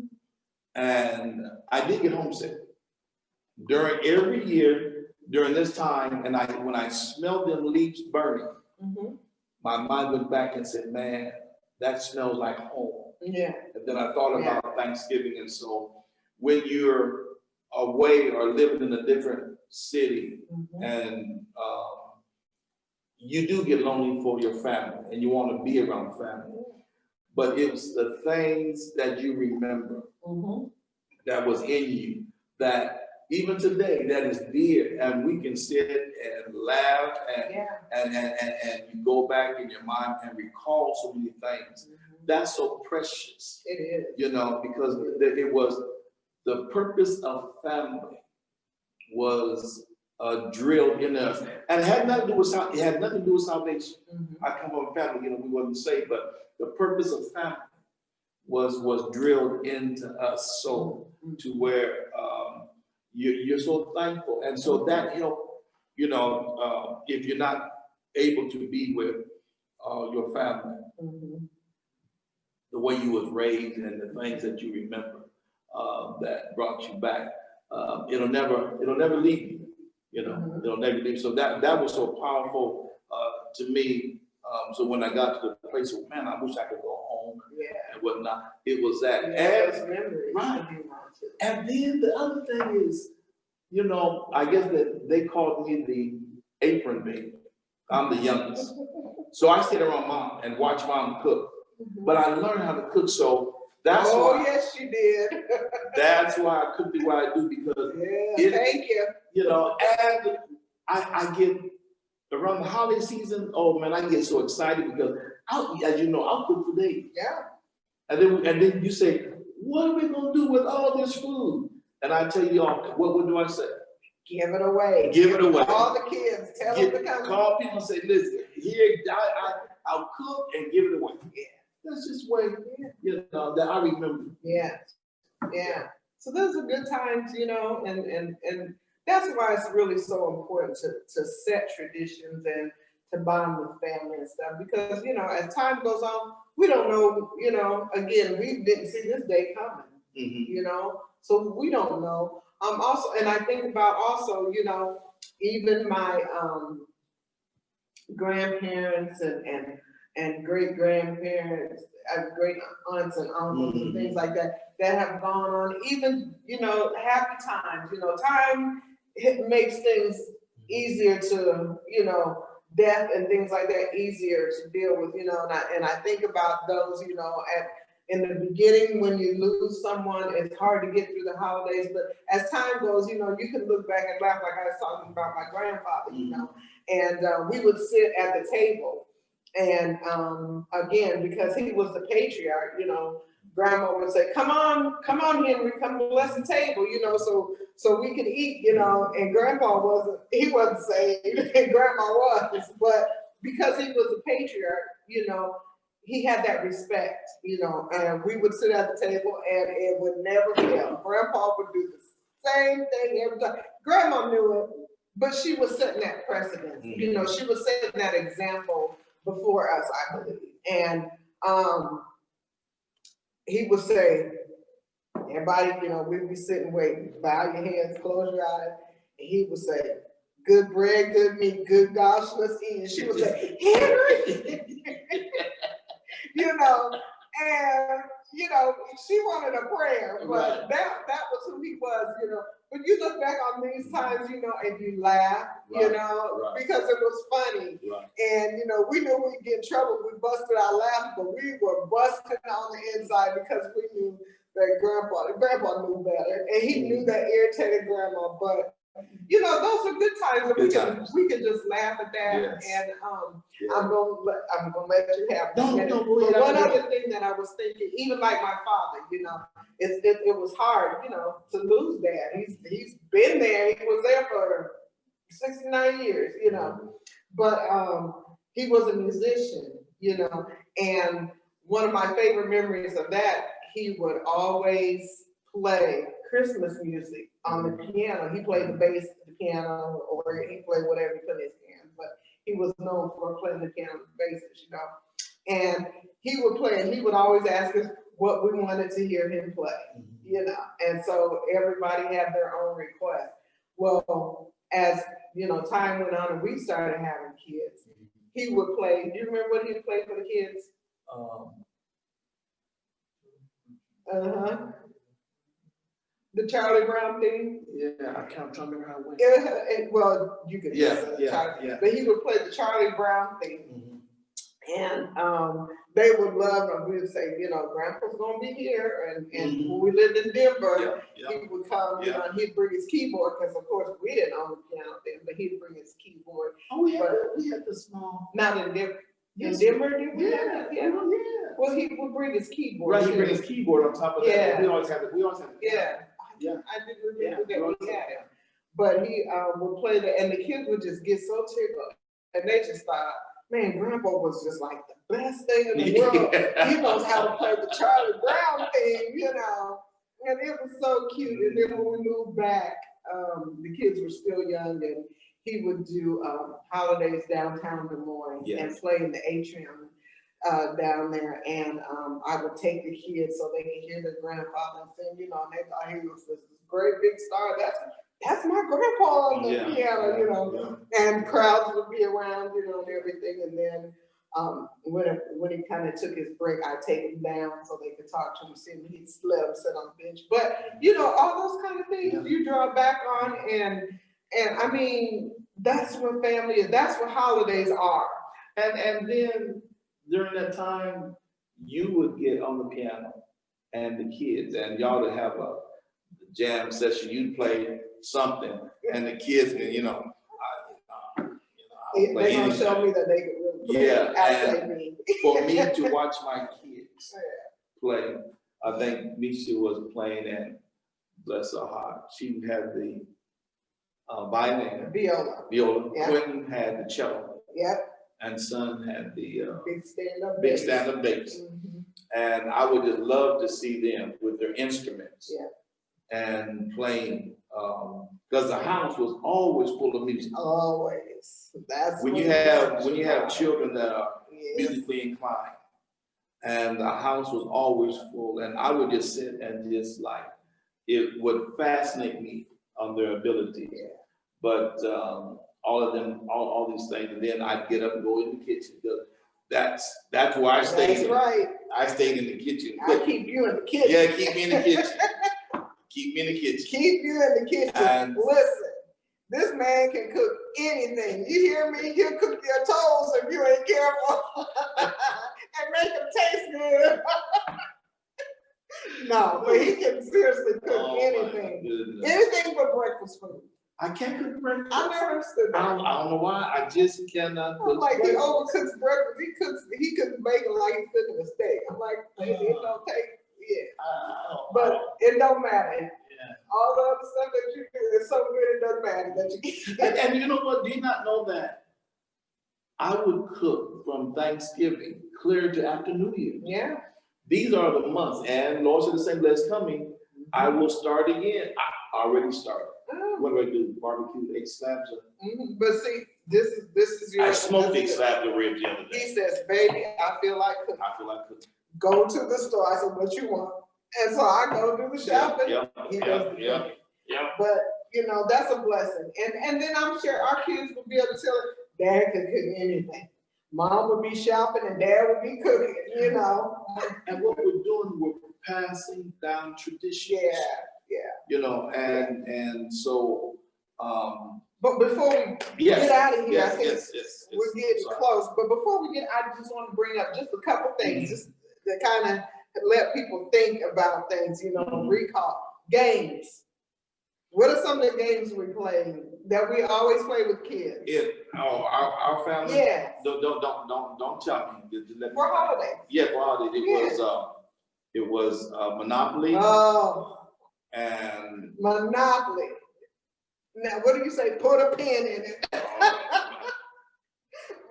Speaker 3: and I did get homesick during every year during this time, and when I smelled them leaves burning, my mind went back and said, man, that smells like home.
Speaker 2: Yeah.
Speaker 3: And then I thought about Thanksgiving. And so when you're away or living in a different city, and you do get lonely for your family and you want to be around family, but it's the things that you remember that was in you that even today that is dear, and we can sit and laugh and you go back in your mind and recall so many things. That's so precious.
Speaker 2: It is.
Speaker 3: Because it was the purpose of family was drilled in us, and it had nothing to do with salvation. I come from a family, we wasn't saved, but the purpose of family was drilled into us, so to where you're so thankful, and so that helped. If you're not able to be with your family, the way you was raised and the things that you remember that brought you back, it'll never leave you. It'll never leave. So that was so powerful to me. So when I got to the place of, man, I wish I could go home and whatnot, it was that. And then the other thing is, I guess that they called me the apron baby.
Speaker 1: I'm the youngest. So I sit around mom and watch mom cook. But I learned how to cook, so that's
Speaker 2: Oh,
Speaker 1: why.
Speaker 2: yes, you did.
Speaker 1: That's why I cook the way I do, because
Speaker 2: Yeah, thank you.
Speaker 1: you know, and I get around the holiday season. Oh man, I get so excited because as you know, I'll cook for days.
Speaker 2: Yeah.
Speaker 1: And then you say, what are we gonna do with all this food? And I tell you all, what do I say?
Speaker 2: Give it away.
Speaker 1: Give it away.
Speaker 2: All the kids, tell them to come.
Speaker 1: Call people and say, listen, here, I'll cook and give it away. Yeah. That's just way, you know, that I remember.
Speaker 2: Yeah, yeah. So those are good times, you know, and that's why it's really so important to set traditions and to bond with family and stuff, because, you know, as time goes on, we don't know, you know, again, we didn't see this day coming, you know, so we don't know. Also, and I think about also, you know, even my grandparents and great grandparents, great aunts and uncles and things like that have gone on, even, you know, happy times, you know, time, it makes things easier to, you know, death and things like that easier to deal with, you know, and I think about those, you know, in the beginning, when you lose someone, it's hard to get through the holidays, but as time goes, you know, you can look back and laugh, like I was talking about my grandfather, you know, and we would sit at the table, and again, because he was the patriarch, you know, grandma would say, come on, Henry, come bless the table, you know, so we could eat, you know, and grandpa wasn't saved, and grandma was, but because he was a patriarch, you know, he had that respect, you know, and we would sit at the table and it would never fail. Grandpa would do the same thing every time. Grandma knew it, but she was setting that precedent. You know, she was setting that example before us, I believe. And he would say, everybody, you know, we'd be sitting waiting, bow your heads, close your eyes, and he would say, good bread, good meat, good gosh, let's eat. And she would say, Henry! You know, and, you know, she wanted a prayer, but that was who he was, you know. But you look back on these times, you know, and you laugh, you know, because it was funny. And, you know, we knew we'd get in trouble. We busted our laughs, but we were busting on the inside because we knew that grandpa knew better. And he knew that irritated grandma, but you know, those are good times, and we can just laugh at that. And I'm gonna let you have that. But one other thing that I was thinking, even like my father, you know, it was hard, you know, to lose dad. He's been there. He was there for 69 years, you know. But he was a musician, you know, and one of my favorite memories of that, he would always play Christmas music on the piano. He played the bass, the piano, or he played whatever he put in his hands, but he was known for playing the piano, the bass, you know. And he would play, and he would always ask us what we wanted to hear him play, you know. And so everybody had their own request. Well, as you know, time went on and we started having kids, he would play. Do you remember what he would play for the kids? The Charlie Brown thing.
Speaker 1: Yeah, I can't remember how it went.
Speaker 2: Well, you could.
Speaker 1: Yeah.
Speaker 2: But he would play the Charlie Brown thing, and they would love him. We would say, you know, Grandpa's gonna be here, and when we lived in Denver, he would come, you know, and he'd bring his keyboard, because of course we didn't own the piano then, but he'd bring his keyboard.
Speaker 1: Oh, we had the small.
Speaker 2: Not in Denver. In Denver, did we? Yeah. Well, he would bring his keyboard.
Speaker 1: Right, he bring his keyboard on top of that.
Speaker 2: Yeah.
Speaker 1: We always had it.
Speaker 2: Yeah, I did remember that we had it. But he would play that, and the kids would just get so tickled, and they just thought, man, Grandpa was just like the best thing in the world. He knows how to play the Charlie Brown thing, you know. And it was so cute. And then when we moved back, the kids were still young, and he would do holidays downtown Des Moines and play in the atrium down there, and I would take the kids so they could hear their grandfather sing, you know, and they thought he was this great big star. That's my grandpa on the piano, you know, and crowds would be around, you know, and everything. And then when he kind of took his break, I'd take him down so they could talk to him, see him. He'd let him sit on the bench. But you know, all those kind of things you draw back on, and I mean, That's what family is. That's what holidays are.
Speaker 1: And then during that time, you would get on the piano and the kids, and y'all would have a jam session. You'd play something, and the kids can,
Speaker 2: They're
Speaker 1: play
Speaker 2: gonna show
Speaker 1: anything.
Speaker 2: me that they can really play.
Speaker 1: Yeah,
Speaker 2: Outside
Speaker 1: and
Speaker 2: me.
Speaker 1: for me to watch my kids play, I think Misha was playing, and bless her heart, she had the violin,
Speaker 2: Viola. Yeah.
Speaker 1: Quentin had the cello,
Speaker 2: Yep.
Speaker 1: and son had the
Speaker 2: Big stand-up
Speaker 1: big
Speaker 2: bass.
Speaker 1: stand-up bass.
Speaker 2: Mhm.
Speaker 1: And I would just love to see them with their instruments.
Speaker 2: Yeah.
Speaker 1: And playing, because the house was always full of music.
Speaker 2: Always. That's
Speaker 1: When
Speaker 2: what
Speaker 1: you
Speaker 2: it
Speaker 1: have
Speaker 2: is.
Speaker 1: children that are
Speaker 2: Yes.
Speaker 1: musically inclined, and the house was always full, and I would just sit and just like, it would fascinate me on their abilities.
Speaker 2: Yeah.
Speaker 1: But all of them, all these things, and then I'd get up and go in the kitchen. That's where I stayed.
Speaker 2: That's right.
Speaker 1: I stayed in the kitchen.
Speaker 2: I keep you in the kitchen.
Speaker 1: Yeah, keep me in the kitchen. Keep me in the kitchen.
Speaker 2: Keep you in the kitchen.
Speaker 1: And-
Speaker 2: Listen, this man can cook anything. You hear me? He'll cook your toes if you ain't careful and make them taste good. No, but he can seriously cook
Speaker 1: Oh, my
Speaker 2: anything.
Speaker 1: goodness.
Speaker 2: Anything but breakfast food.
Speaker 1: I can't cook breakfast.
Speaker 2: I never understood that.
Speaker 1: I don't know why. I just cannot
Speaker 2: I'm
Speaker 1: cook
Speaker 2: like, he
Speaker 1: breakfast.
Speaker 2: overcooks breakfast. He cooks bacon like he's cooking a steak. I'm like, it don't take, yeah. But it don't matter.
Speaker 1: Yeah.
Speaker 2: All the other stuff that you do is so good it doesn't matter that you
Speaker 1: And you know what? Do you not know that I would cook from Thanksgiving clear to after New Year?
Speaker 2: Yeah.
Speaker 1: These are the months, and Lord said the same that's coming. I will start again. I already started. What do I do? Barbecue, 8 slabs of.
Speaker 2: But see, this is your.
Speaker 1: I smoked 8
Speaker 2: this is-
Speaker 1: slabs of ribs the other day.
Speaker 2: He says, baby, I feel like cooking.
Speaker 1: I feel like cooking.
Speaker 2: Go to the store. I said, what you want? And so I go do the shopping. He does the cooking.
Speaker 1: Yeah.
Speaker 2: But that's a blessing. And then I'm sure our kids will be able to tell her, Dad could cook anything. Mom would be shopping and Dad would be cooking,
Speaker 1: And what we're doing, we're passing down traditions.
Speaker 2: Yeah.
Speaker 1: And so,
Speaker 2: But before we
Speaker 1: yes,
Speaker 2: get out of here, I think
Speaker 1: yes.
Speaker 2: we're getting
Speaker 1: Sorry.
Speaker 2: close. But before we get, I just want to bring up just a couple things, just to kind of let people think about things, recall. Games. What are some of the games we play that we always play with kids?
Speaker 1: Our family.
Speaker 2: Yeah.
Speaker 1: Don't tell me. Just let me
Speaker 2: For
Speaker 1: know.
Speaker 2: holidays.
Speaker 1: Yeah, for holidays. It was Monopoly
Speaker 2: Oh,
Speaker 1: and
Speaker 2: Monopoly. Now, what do you say? Put a pin in it.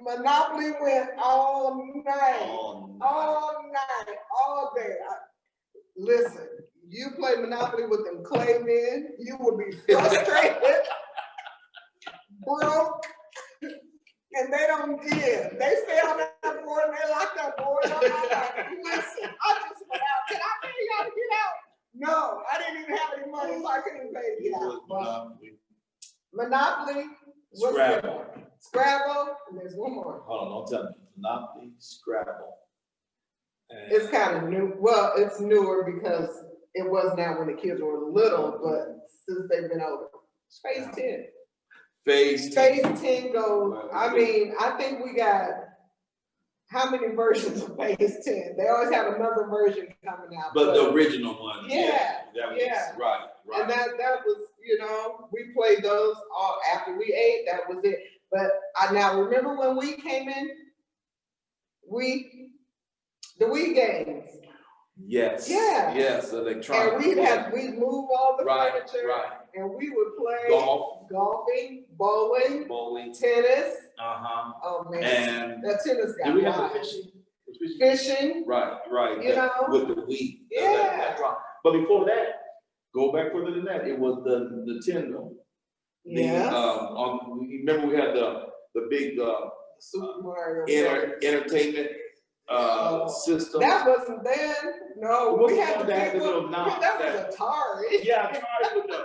Speaker 2: Monopoly went all night, all day. Listen, you play Monopoly with them clay men, you will be frustrated, broke, and they don't give. They stay on that board and they lock that board up. I'm like, listen, I just went out. Can I pay y'all to get out? No, I didn't even have any money, so I couldn't pay to
Speaker 1: it
Speaker 2: get
Speaker 1: was
Speaker 2: out.
Speaker 1: Monopoly.
Speaker 2: Monopoly, what's the other one? Scrabble, and there's one more.
Speaker 1: Hold on, don't tell me. Monopoly, Scrabble. And
Speaker 2: It's kind of new. Well, it's newer because it was now when the kids were little, but since they've been older. Phase 10.
Speaker 1: Phase 10.
Speaker 2: Phase 10 goes, I mean, I think we got how many versions of Phase 10? They always have another version coming out.
Speaker 1: But the original one.
Speaker 2: Yeah,
Speaker 1: That was,
Speaker 2: yeah.
Speaker 1: Right.
Speaker 2: And that was, we played those all after we ate, that was it. But I now remember when we came in, the Wii games.
Speaker 1: Yes.
Speaker 2: Yeah.
Speaker 1: Yes, electronic.
Speaker 2: And we'd move all the furniture.
Speaker 1: Right.
Speaker 2: And we would play
Speaker 1: Golfing,
Speaker 2: bowling, tennis.
Speaker 1: Uh-huh.
Speaker 2: Oh man,
Speaker 1: And
Speaker 2: that tennis got
Speaker 1: did we have
Speaker 2: wild.
Speaker 1: the fishing?
Speaker 2: Fishing.
Speaker 1: Right. With the Wii.
Speaker 2: Yeah.
Speaker 1: That's right. But before that, go back further than that, it was the Nintendo.
Speaker 2: Yeah.
Speaker 1: Remember we had the big
Speaker 2: Super Mario.
Speaker 1: entertainment system.
Speaker 2: That wasn't then. No,
Speaker 1: What's
Speaker 2: we
Speaker 1: the
Speaker 2: had
Speaker 1: one
Speaker 2: the
Speaker 1: that had
Speaker 2: big
Speaker 1: the
Speaker 2: one.
Speaker 1: little knobs
Speaker 2: That
Speaker 1: that-
Speaker 2: was Atari.
Speaker 1: Yeah, I tried with the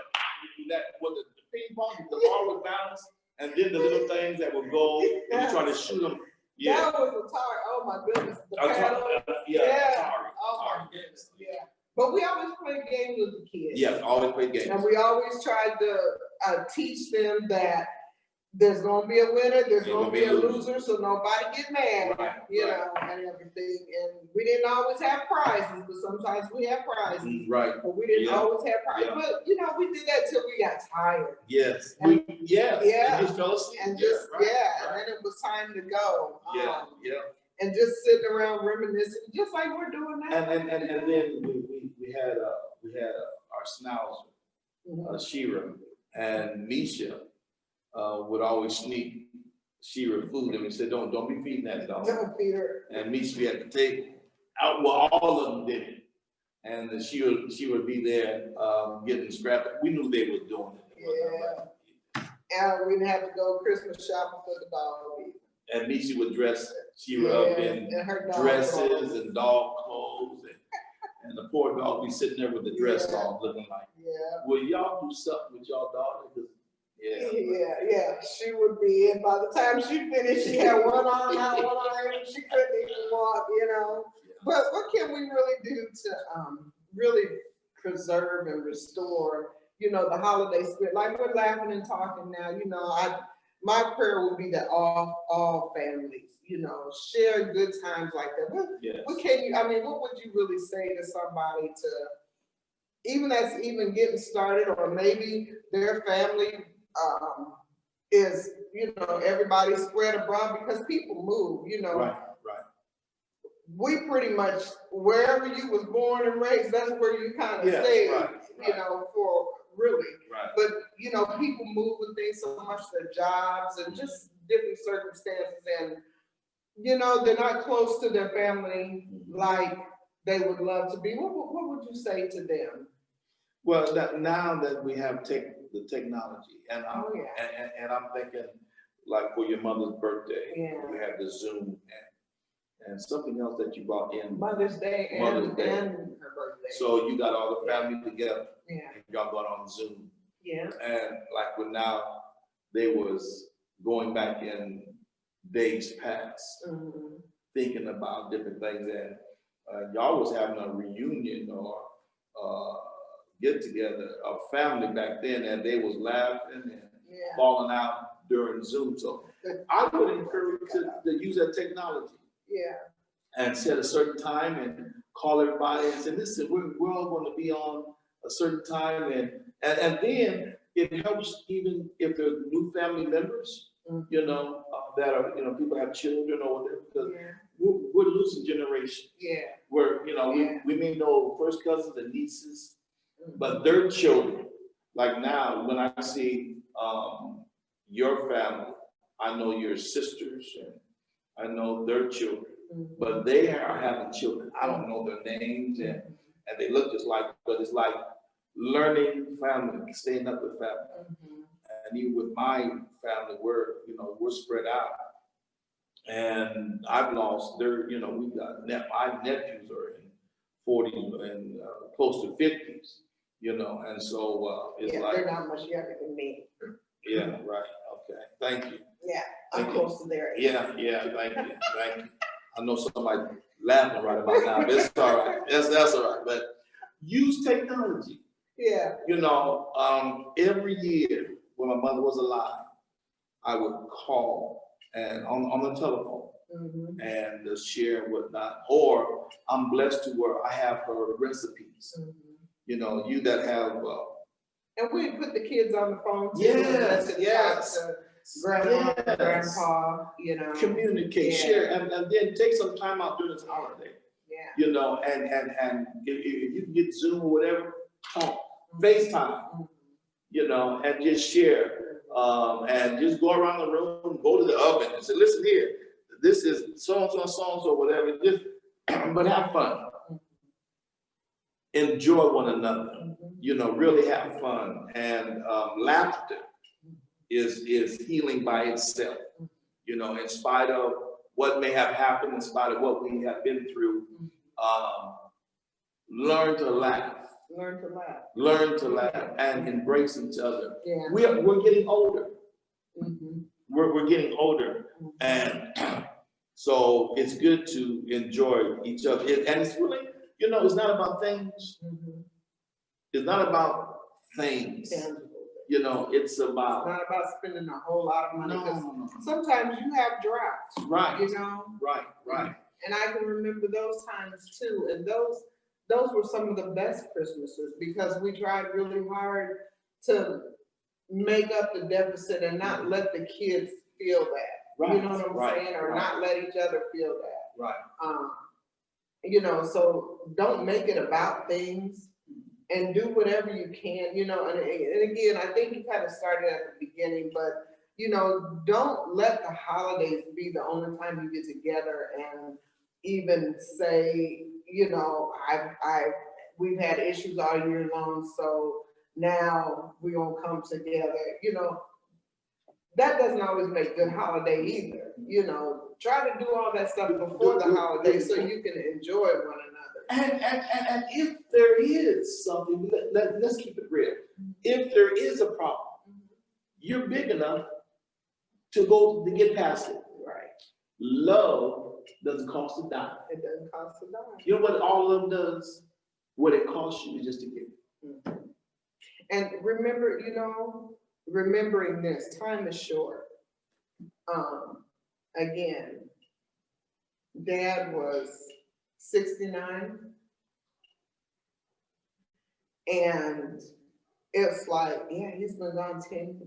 Speaker 1: ping pong, the ball would bounce, and then the little things that would go, and you try to shoot them. Yeah.
Speaker 2: That was Atari. Oh my goodness. The
Speaker 1: Atari,
Speaker 2: paddle.
Speaker 1: yeah,
Speaker 2: Yeah. Oh my
Speaker 1: Atari.
Speaker 2: goodness. Yeah. But we always played games with the kids.
Speaker 1: Yeah, always play games.
Speaker 2: And we always tried to teach them that there's gonna be a winner, there's
Speaker 1: There's
Speaker 2: gonna be a loser, so nobody get mad,
Speaker 1: Right,
Speaker 2: you
Speaker 1: right.
Speaker 2: know, and everything. And we didn't always have prizes, but sometimes we had prizes.
Speaker 1: Right,
Speaker 2: But we didn't
Speaker 1: Yeah.
Speaker 2: always have prizes.
Speaker 1: Yeah.
Speaker 2: But you know, we did that till we got tired.
Speaker 1: yes,
Speaker 2: And-
Speaker 1: yes,
Speaker 2: Yeah.
Speaker 1: and just fell asleep.
Speaker 2: And just
Speaker 1: right,
Speaker 2: and
Speaker 1: right.
Speaker 2: then it was time to go.
Speaker 1: Yeah, yeah.
Speaker 2: And just sitting around reminiscing, just like we're doing now.
Speaker 1: And then we had our schnauzer,
Speaker 2: Mhm.
Speaker 1: Shira, and Misha would always sneak Shira food, and we said, don't be feeding that dog.
Speaker 2: Don't feed her.
Speaker 1: And Misha be at the table. Well, all of them did it, and she would be there getting scrapped. We knew they were doing it.
Speaker 2: Yeah. And we didn't have to go Christmas shopping for the dog either.
Speaker 1: And Misha would dress Shira up in
Speaker 2: and her dog
Speaker 1: dresses
Speaker 2: clothes.
Speaker 1: and dog clothes, and the poor dog be sitting there with the dress
Speaker 2: Yeah.
Speaker 1: on, looking like,
Speaker 2: Yeah.
Speaker 1: will y'all do something with y'all daughter? 'Cause,
Speaker 2: Yeah, she would be, and by the time she finished, she had one arm out, one arm in, she couldn't even walk, you know. But what can we really do to really preserve and restore, you know, the holiday spirit? Like we're laughing and talking now, you know, my prayer would be that all families, you know, share good times like that.
Speaker 1: Yes.
Speaker 2: What can you, I mean, what would you really say to somebody to, even that's even getting started, or maybe their family is, you know, everybody spread abroad because people move, you know.
Speaker 1: Right.
Speaker 2: We pretty much, wherever you was born and raised, that's where you kind of
Speaker 1: Yes,
Speaker 2: stayed,
Speaker 1: right,
Speaker 2: you know, for really.
Speaker 1: Right.
Speaker 2: But, you know, people move and things so much, their jobs and just different circumstances, and, you know, they're not close to their family like they would love to be. What would you say to them?
Speaker 1: Well, now that we have the technology, and I'm,
Speaker 2: Oh, yeah.
Speaker 1: and I'm thinking, like for your mother's birthday,
Speaker 2: Yeah.
Speaker 1: we have the Zoom and something else that you brought in.
Speaker 2: Mother's Day and
Speaker 1: Mother's Day.
Speaker 2: and her birthday.
Speaker 1: So you got all the family together,
Speaker 2: Yeah,
Speaker 1: and y'all got on Zoom.
Speaker 2: yeah.
Speaker 1: And like when now they was going back in days past,
Speaker 2: Mhm.
Speaker 1: thinking about different things, and y'all was having a reunion or get together, a family back then, and they was laughing and
Speaker 2: Yeah.
Speaker 1: falling out during Zoom. So I would encourage to use that technology
Speaker 2: Yeah.
Speaker 1: and set a certain time and call everybody and say, listen, we're all going to be on a certain time, and then it helps even if they're new family members, you know, that are, you know, people have children or whatever, because
Speaker 2: Yeah.
Speaker 1: we're losing generation
Speaker 2: Yeah.
Speaker 1: where, you know,
Speaker 2: Yeah.
Speaker 1: we may know first cousins and nieces, but their children, like now, when I see your family, I know your sisters and I know their children, but they are having children. I don't know their names and they look just like, but it's like learning family, staying up with family. And even with my family, we're spread out. And I've lost you know, we got my nephews are in 40s and close to 50s, you know, and so it's
Speaker 2: Yeah,
Speaker 1: like,
Speaker 2: they're not much younger than me.
Speaker 1: yeah, right, okay, thank you.
Speaker 2: Yeah, I'm
Speaker 1: Thank you.
Speaker 2: close to their age.
Speaker 1: Yeah, thank you. I know somebody laughing right about now, but it's all right, that's all right, but use technology.
Speaker 2: Yeah.
Speaker 1: You know, every year when my mother was alive, I would call and on the telephone and share and whatnot. Or I'm blessed to where I have her recipes. You know, you that have.
Speaker 2: And we put the kids on the phone too.
Speaker 1: Yes,
Speaker 2: and
Speaker 1: yes.
Speaker 2: talk to grandma,
Speaker 1: Yes.
Speaker 2: grandpa, you know.
Speaker 1: Communicate,
Speaker 2: Yeah.
Speaker 1: share, and then take some time out during this holiday.
Speaker 2: Yeah.
Speaker 1: You know, and if you can get Zoom or whatever, talk, FaceTime, you know, and just share. And just go around the room, go to the oven and say, listen here, this is so-and-so, whatever, just, but have fun. Enjoy one another, you know, really have fun. And laughter is healing by itself, you know, in spite of what may have happened, in spite of what we have been through, learn to laugh. Learn to laugh and embrace each other.
Speaker 2: Yeah.
Speaker 1: We're getting older. We're getting older, and so it's good to enjoy each other. And it's really, you know, it's not about things. It's not about things. You know, it's
Speaker 2: It's
Speaker 1: about.
Speaker 2: not about spending a whole lot of money,
Speaker 1: No,
Speaker 2: because
Speaker 1: no.
Speaker 2: sometimes you have droughts,
Speaker 1: Right,
Speaker 2: you know?
Speaker 1: right.
Speaker 2: And I can remember those times too, and those were some of the best Christmases, because we tried really hard to make up the deficit and not let the kids feel that. You know what I'm saying? Or not let each other feel that.
Speaker 1: Right.
Speaker 2: You know, so don't make it about things, and do whatever you can, you know, and again, I think you kind of started at the beginning, but, you know, don't let the holidays be the only time you get together and even say, you know, we've had issues all year long, so now we're gonna come together, you know. That doesn't always make good holiday either, you know. Try to do all that stuff before the holiday so you can enjoy one another.
Speaker 1: And if there is something, let's keep it real. If there is a problem, you're big enough to get past it.
Speaker 2: Right.
Speaker 1: Love doesn't cost a dime.
Speaker 2: It doesn't cost a dime.
Speaker 1: You know what all love does? What it costs you is just to give.
Speaker 2: And remember, you know, remembering this, time is short. Again, Dad was 69, and it's like, yeah, he's been gone 10.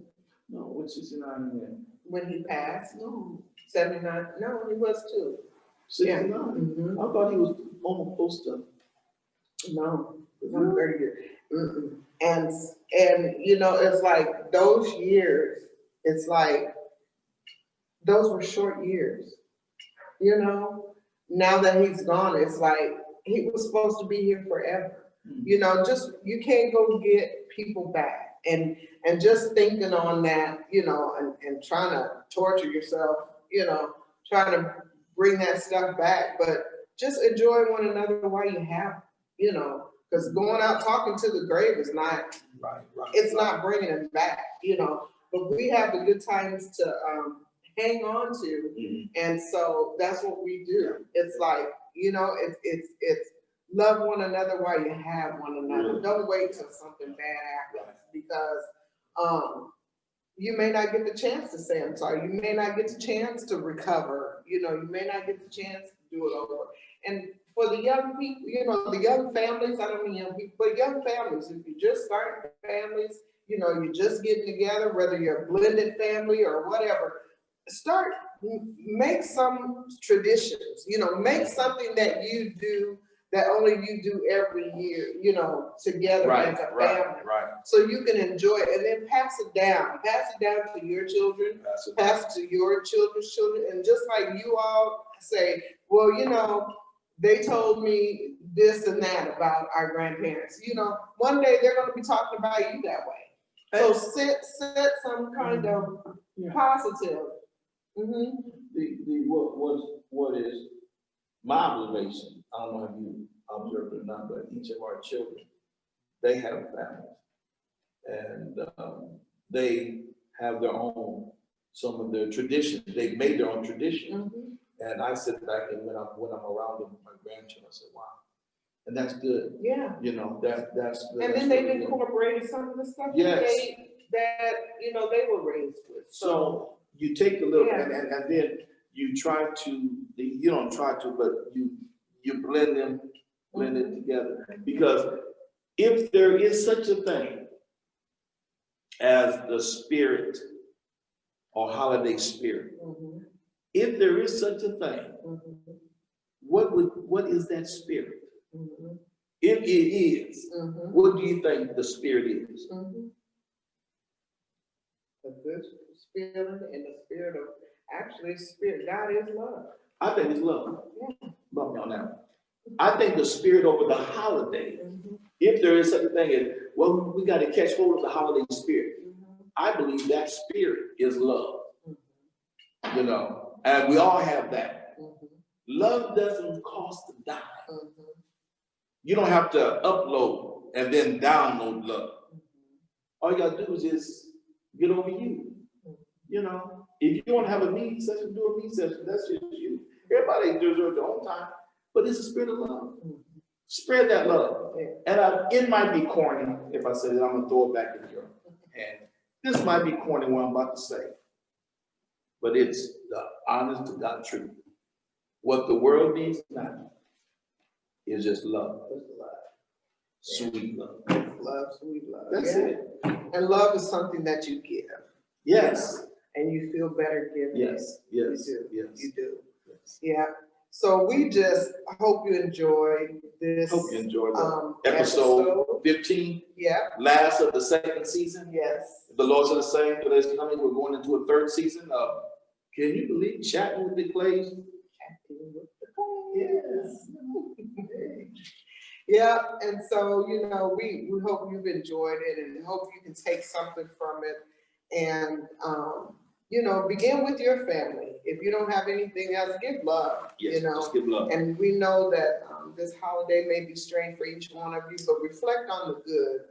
Speaker 1: No, what's 69 again?
Speaker 2: When he passed,
Speaker 1: No,
Speaker 2: 79, no, he was too.
Speaker 1: 69.
Speaker 2: Yeah. Mhm.
Speaker 1: I thought he was almost close to.
Speaker 2: No, I'm 30 years. And you know, it's like those years, it's like those were short years. You know, now that he's gone, it's like he was supposed to be here forever. You know, just you can't go get people back, and just thinking on that, you know, and trying to torture yourself, you know, trying to bring that stuff back, but just enjoy one another while you have, you know, because going out talking to the grave is not, it's not bringing them back, you know, but we have the good times to hang on to, and so that's what we do. It's like, you know, it's love one another while you have one another. Don't wait till something bad happens, because you may not get the chance to say I'm sorry. You may not get the chance to recover. You know, you may not get the chance to do it over. And for the young people, you know, the young families, I don't mean young people, but young families, if you just start families, you know, you're just getting together, whether you're a blended family or whatever, make some traditions, you know, make something that you do that only you do every year, you know, together as a family.
Speaker 1: Right.
Speaker 2: So you can enjoy it, and then pass it down to your children, pass it to your children's children. And just like you all say, well, you know, they told me this and that about our grandparents, you know, one day they're gonna be talking about you that way. So set some kind of positive.
Speaker 3: What is my observation, I don't know if you observed it or not, but each of our children, they have families. And they have their own, some of their traditions, they've made their own traditions. And I sit back and when I'm around them, my grandchildren, I say, wow. And that's good.
Speaker 2: Yeah.
Speaker 3: You know, that's good.
Speaker 2: And then they've incorporated some of the stuff that you know, they were raised with.
Speaker 3: So you take a little, and then you try to, you don't try to, but you blend it together. Because if there is such a thing as the spirit or holiday spirit, if there is such a thing, what is that spirit? If it is, what do you think the spirit is?
Speaker 2: The good spirit and the spirit of, actually, spirit, God is love.
Speaker 3: I think it's love. Bump me on that. I think the spirit over the holiday, if there is such a thing as, well, we got to catch hold of the holiday spirit. I believe that spirit is love. You know, and we all have that. Love doesn't cost a dime. You don't have to upload and then download love. All you gotta do is just get over you. You know, if you want to have a meeting session, do a meeting session. That's just you. Everybody deserves their own time, but it's a spirit of love. Spread that love. And it might be corny if I say that. I'm gonna throw it back in your hand.
Speaker 1: This might be corny what I'm about to say, but it's the honest to God truth. What the world needs now is just love. Sweet love.
Speaker 2: Love, sweet love.
Speaker 1: That's
Speaker 2: Yeah.
Speaker 1: it.
Speaker 2: And love is something that you give.
Speaker 1: Yes.
Speaker 2: And you feel better giving.
Speaker 1: Yes. Yes.
Speaker 2: You do.
Speaker 1: Yes.
Speaker 2: You do.
Speaker 1: Yes.
Speaker 2: Yeah. So we just hope you enjoyed this.
Speaker 1: Hope you enjoyed
Speaker 2: um,
Speaker 1: episode 15,
Speaker 2: Yeah.
Speaker 1: last of the second season.
Speaker 2: Yes.
Speaker 1: The Lord's are the same for this coming. We're going into a third season of, can you believe, Chatting with the Clays?
Speaker 2: Yes. Yeah, and so, you know, we hope you've enjoyed it and hope you can take something from it. And, you know, begin with your family. If you don't have anything else, give love,
Speaker 1: Yes,
Speaker 2: you know.
Speaker 1: just give love.
Speaker 2: And we know that this holiday may be strange for each one of you, but reflect on the good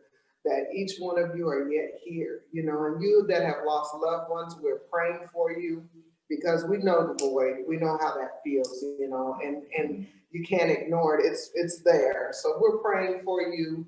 Speaker 2: that each one of you are yet here, you know, and you that have lost loved ones, we're praying for you because we know the void, we know how that feels, you know, and you can't ignore it, it's there. So we're praying for you,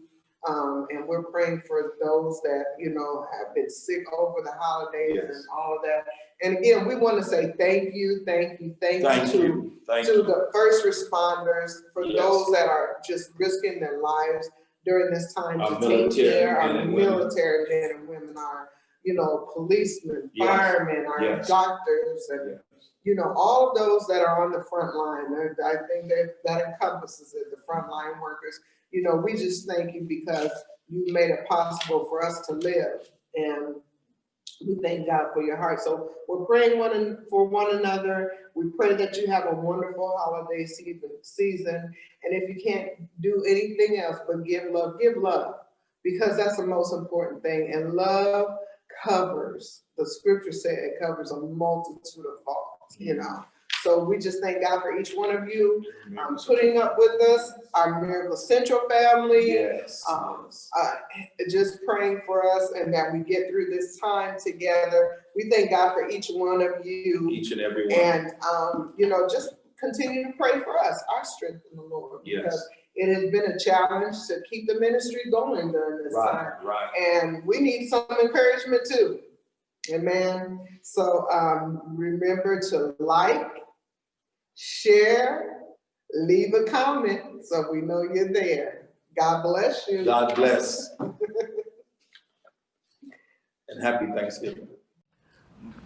Speaker 2: and we're praying for those that, you know, have been sick over the holidays.
Speaker 1: Yes.
Speaker 2: And all of that. And again, we want to say thank you to the first responders, for
Speaker 1: Yes.
Speaker 2: those that are just risking their lives during this time
Speaker 1: Our
Speaker 2: to take care, our
Speaker 1: military men and women.
Speaker 2: military men and women, our, you know, policemen,
Speaker 1: Yes.
Speaker 2: firemen, our
Speaker 1: Yes.
Speaker 2: doctors, and, you know, all of those that are on the front line. I think that encompasses it, the frontline workers. You know, we just thank you because you made it possible for us to live. And we thank God for your heart. So we're praying for one another. We pray that you have a wonderful holiday season. And if you can't do anything else but give love, because that's the most important thing. And love covers, the scripture said it covers a multitude of faults, you know. So we just thank God for each one of you putting up with us, our Miracle Central family.
Speaker 1: Yes.
Speaker 2: Just praying for us and that we get through this time together. We thank God for each one of you.
Speaker 1: Each and every one.
Speaker 2: And, you know, just continue to pray for us, our strength in the Lord.
Speaker 1: Yes.
Speaker 2: Because it has been a challenge to keep the ministry going during this time.
Speaker 1: Right.
Speaker 2: And we need some encouragement too. Amen. So remember to like, share, leave a comment so we know you're there. God bless you.
Speaker 1: God bless. And happy Thanksgiving.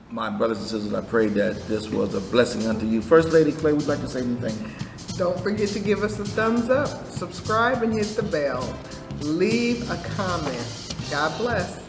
Speaker 1: My brothers and sisters, I pray that this was a blessing unto you. First Lady Clay, would you like to say anything?
Speaker 2: Don't forget to give us a thumbs up, subscribe, and hit the bell. Leave a comment. God bless.